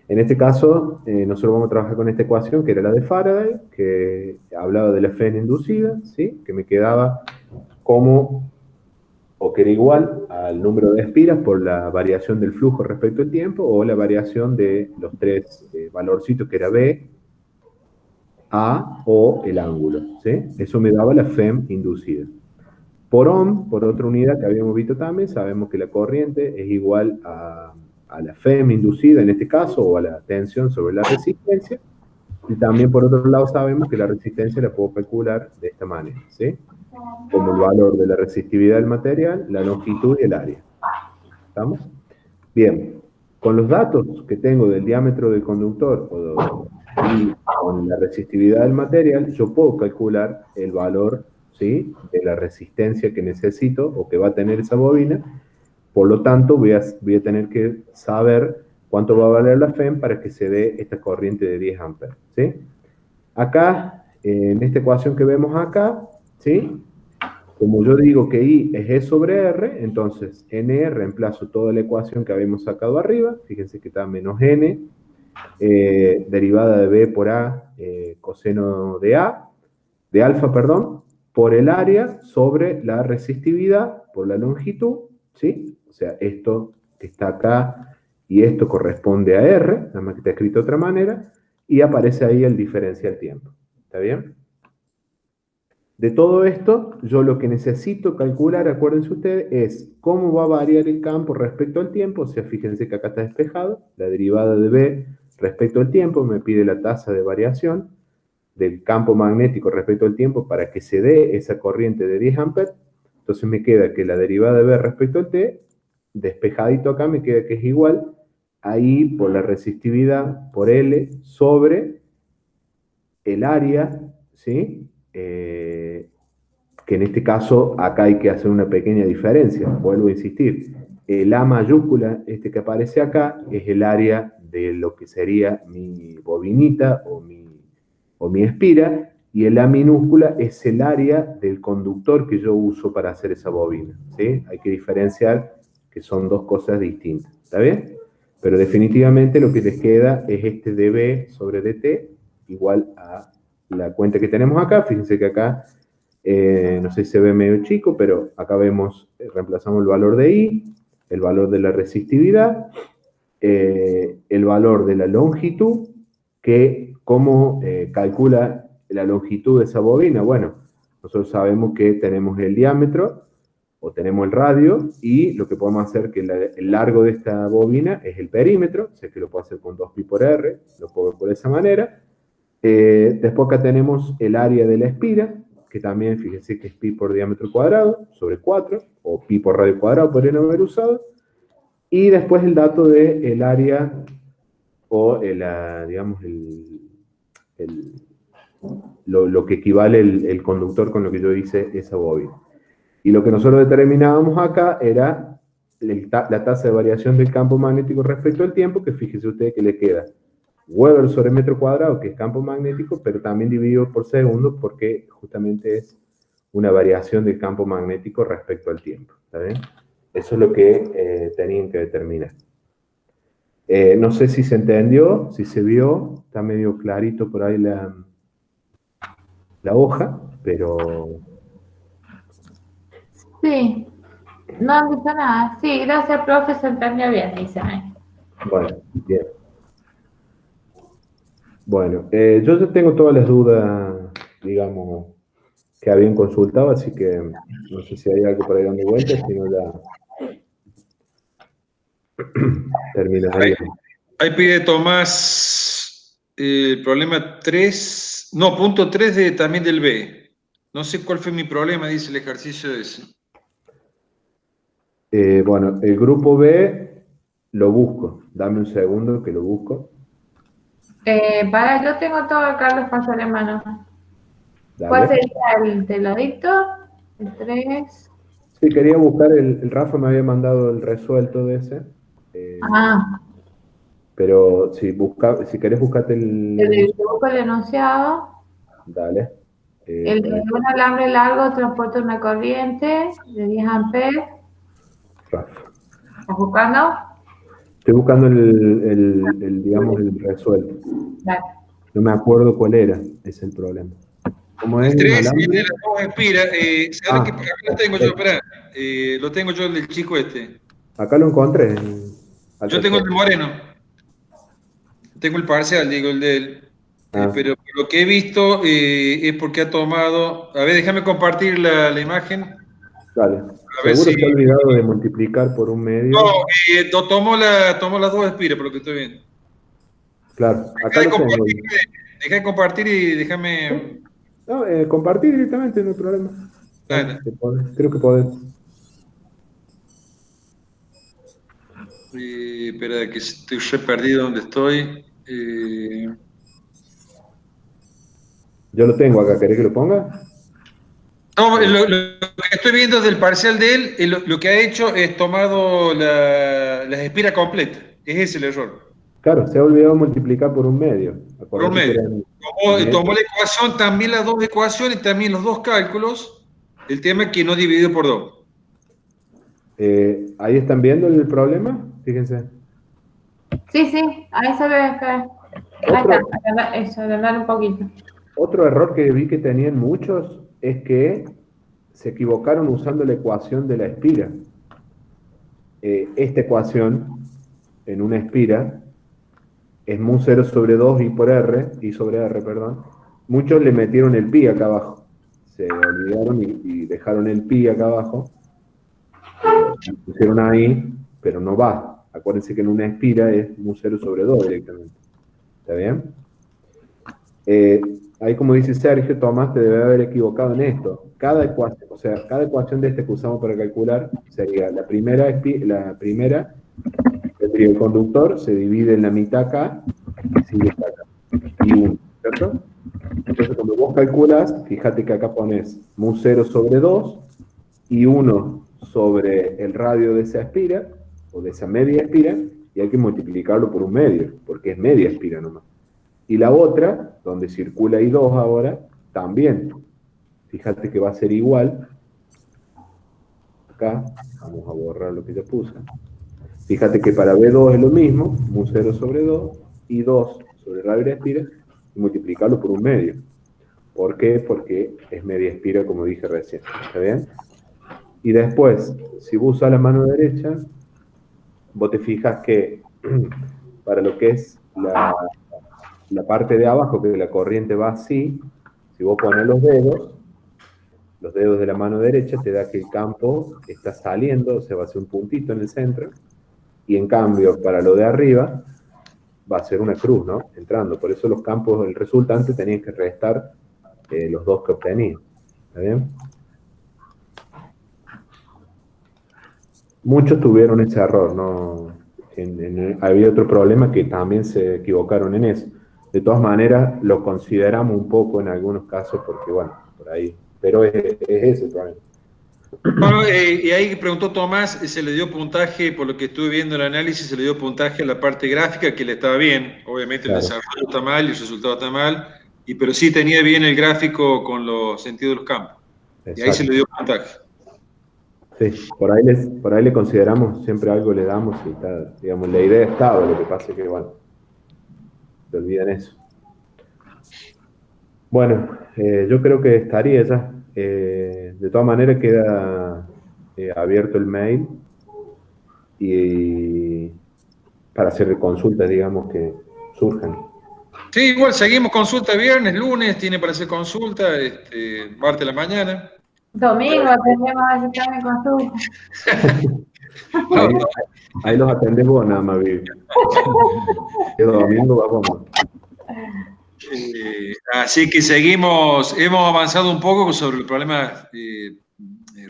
En este caso, nosotros vamos a trabajar con esta ecuación, que era la de Faraday, que hablaba de la Fe inducida, ¿sí? Que me quedaba como, o que era igual al número de espiras por la variación del flujo respecto al tiempo, o la variación de los tres valorcitos, que era B, A o el ángulo, ¿sí? Eso me daba la FEM inducida. Por ohm, por otra unidad que habíamos visto también, sabemos que la corriente es igual a la FEM inducida en este caso, o a la tensión sobre la resistencia, y también por otro lado sabemos que la resistencia la puedo calcular de esta manera, ¿sí? Como el valor de la resistividad del material, la longitud y el área. ¿Estamos? Bien, con los datos que tengo del diámetro del conductor y con la resistividad del material, yo puedo calcular el valor, ¿sí?, de la resistencia que necesito o que va a tener esa bobina. Por lo tanto, voy a tener que saber cuánto va a valer la FEM para que se dé esta corriente de 10 amperes, ¿sí? Acá, en esta ecuación que vemos acá, ¿sí?, como yo digo que I es E sobre R, entonces NE reemplazo toda la ecuación que habíamos sacado arriba, fíjense que está menos N, derivada de B por A, coseno de alfa, perdón, por el área sobre la resistividad por la longitud, ¿sí? O sea, esto que está acá y esto corresponde a R, nada más que está escrito de otra manera, y aparece ahí el diferencial tiempo. ¿Está bien? De todo esto, yo lo que necesito calcular, acuérdense ustedes, es cómo va a variar el campo respecto al tiempo. O sea, fíjense que acá está despejado. La derivada de B respecto al tiempo me pide la tasa de variación del campo magnético respecto al tiempo para que se dé esa corriente de 10 amperes. Entonces me queda que la derivada de B respecto al T, despejadito acá, me queda que es igual a I por la resistividad por L sobre el área, ¿sí?, que en este caso acá hay que hacer una pequeña diferencia. Vuelvo a insistir, el A mayúscula, este que aparece acá, es el área de lo que sería mi bobinita o mi espira, y el A minúscula es el área del conductor que yo uso para hacer esa bobina, ¿sí? Hay que diferenciar que son dos cosas distintas, ¿está bien? Pero definitivamente lo que les queda es este dB sobre dt igual a la cuenta que tenemos acá. Fíjense que acá, no sé si se ve medio chico, pero acá vemos, reemplazamos el valor de I, el valor de la resistividad, el valor de la longitud, que cómo calcula la longitud de esa bobina. Bueno, nosotros sabemos que tenemos el diámetro, o tenemos el radio, y lo que podemos hacer que el largo de esta bobina es el perímetro, o sea que lo puedo hacer con 2pi por r, lo puedo ver por esa manera. Después acá tenemos el área de la espira, que también fíjense que es pi por diámetro cuadrado, sobre 4, o pi por radio cuadrado podrían haber usado. Y después el dato del área, o digamos, lo que equivale el conductor con lo que yo hice esa bobina. Y lo que nosotros determinábamos acá era la tasa de variación del campo magnético respecto al tiempo, que fíjese usted que le queda Weber sobre metro cuadrado, que es campo magnético, pero también dividido por segundo, porque justamente es una variación del campo magnético respecto al tiempo. ¿Está bien? Eso es lo que tenían que determinar. No sé si se entendió, si se vio, está medio clarito por ahí la hoja, pero... Sí, no han dicho nada. Sí, gracias, profe, se entendió bien, dicen ahí. Bueno, bien. Bueno, yo ya tengo todas las dudas, digamos, que habían consultado, así que no sé si hay algo por ahí dando vueltas, si no ya terminaría. Ahí pide Tomás el problema 3, no, punto 3 también del B. No sé cuál fue mi problema, dice el ejercicio ese. Bueno, el grupo B lo busco. Dame un segundo que lo busco. Yo tengo todo acá, los paso de mano. Dale. ¿Cuál sería el teloadicto? El 3. Sí, quería buscar el Rafa me había mandado el resuelto de ese. Pero si querés buscarte El busco el enunciado. Dale. El de un alambre largo transporta una corriente de 10 amperes. Rafa. ¿Estás buscando? Estoy buscando digamos, el resuelto. Dale. No me acuerdo cuál era, ese es el problema. ¿Cómo es? El 3 ¿Alambre? de las dos espiras. ¿Sabes qué? Acá lo tengo yo, esperá. Lo tengo yo, el del chico este. Acá lo encontré. Yo tengo el de Moreno. Tengo el parcial, digo, el de él. Pero lo que he visto es porque ha tomado... A ver, déjame compartir la imagen. Dale. A ver Seguro si... se ha olvidado de multiplicar por un medio. No, tomó las dos espiras, por lo que estoy viendo. Claro, acá lo tengo. Deja de compartir y déjame... No, compartir directamente, no hay problema. Creo que podés. Espera, que estoy re perdido donde estoy. Yo lo tengo acá, ¿querés que lo ponga? No, lo que estoy viendo del parcial de él, lo que ha hecho es tomado las espiras completas. Es ese el error. Claro, se ha olvidado multiplicar por un medio. Por un medio. Tomó la ecuación, también las dos ecuaciones, también los dos cálculos. El tema es que no dividido por 2. ¿Ahí están viendo el problema? Fíjense. Sí, ahí se ve. Ahí está, eso, agrandar un poquito. Otro error que vi que tenían muchos es que se equivocaron usando la ecuación de la espira. Esta ecuación, en una espira, es mu 0 sobre 2 I sobre R, perdón. Muchos le metieron el pi acá abajo. Se olvidaron y dejaron el pi acá abajo. Lo pusieron ahí, pero no va. Acuérdense que en una espira es mu 0 sobre 2 directamente. ¿Está bien? Ahí, como dice Sergio, Tomás te debe haber equivocado en esto. Cada ecuación de este que usamos para calcular sería la primera, el conductor se divide en la mitad acá y sigue hasta acá. Y 1, ¿cierto? Entonces, cuando vos calculas, fíjate que acá pones mu0 sobre 2 y 1 sobre el radio de esa espira, o de esa media espira, y hay que multiplicarlo por un medio, porque es media espira nomás. Y la otra, donde circula I2 ahora, también. Fíjate que va a ser igual. Acá, vamos a borrar lo que yo puse. Fíjate que para B2 es lo mismo, mu0 sobre 2, y 2 sobre el radio de espira, y multiplicarlo por un medio. ¿Por qué? Porque es media espira, como dije recién. ¿Está bien? Y después, si vos usas la mano derecha, vos te fijas que para lo que es la parte de abajo, que la corriente va así, si vos pones los dedos de la mano derecha, te da que el campo está saliendo, o sea, va a ser un puntito en el centro, y en cambio, para lo de arriba, va a ser una cruz, ¿no? Entrando. Por eso los campos, el resultante, tenían que restar los dos que obtenían. ¿Está bien? Muchos tuvieron ese error, ¿no? Había otro problema que también se equivocaron en eso. De todas maneras, lo consideramos un poco en algunos casos porque, bueno, por ahí. Pero es ese el problema. Bueno, y ahí preguntó Tomás, se le dio puntaje, por lo que estuve viendo el análisis, se le dio puntaje a la parte gráfica, que le estaba bien. Obviamente claro, el desarrollo está mal y el resultado está mal, pero sí tenía bien el gráfico con los sentidos de los campos. Exacto. Y ahí se le dio puntaje. Sí, por ahí le consideramos, siempre algo le damos y está, digamos, la idea estaba, lo que pasa es que, bueno, se olvidan eso. Bueno, yo creo que estaría ya. De todas maneras queda abierto el mail y para hacer consultas, digamos, que surjan. Sí, igual seguimos consulta viernes, lunes, tiene para hacer consulta, martes de la mañana. Domingo atendemos a veces también consulta. Ahí los atendemos nada más, Vivi. El domingo vamos. Así que seguimos, hemos avanzado un poco sobre los problemas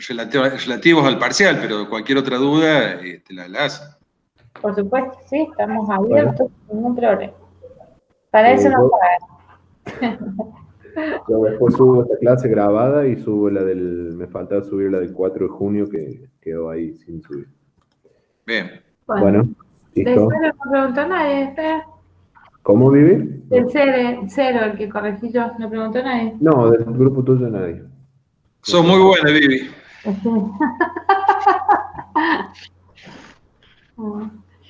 relativos al parcial, pero cualquier otra duda la hace. Por supuesto, sí, estamos abiertos, ningún problema. Para eso nos pagan. Yo después subo esta clase grabada y subo me faltaba subir la del 4 de junio que quedó ahí sin subir. Bien. Bueno, listo. De cero no preguntó nadie, espera. ¿Cómo Vivi? Del cero, el que corregí yo, no preguntó nadie. No, del grupo tuyo nadie. Sos muy buena, Vivi.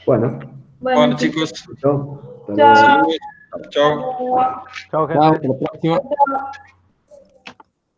Bueno, chicos. Chao. Chao. Chao. Chao, gente. Hasta la próxima.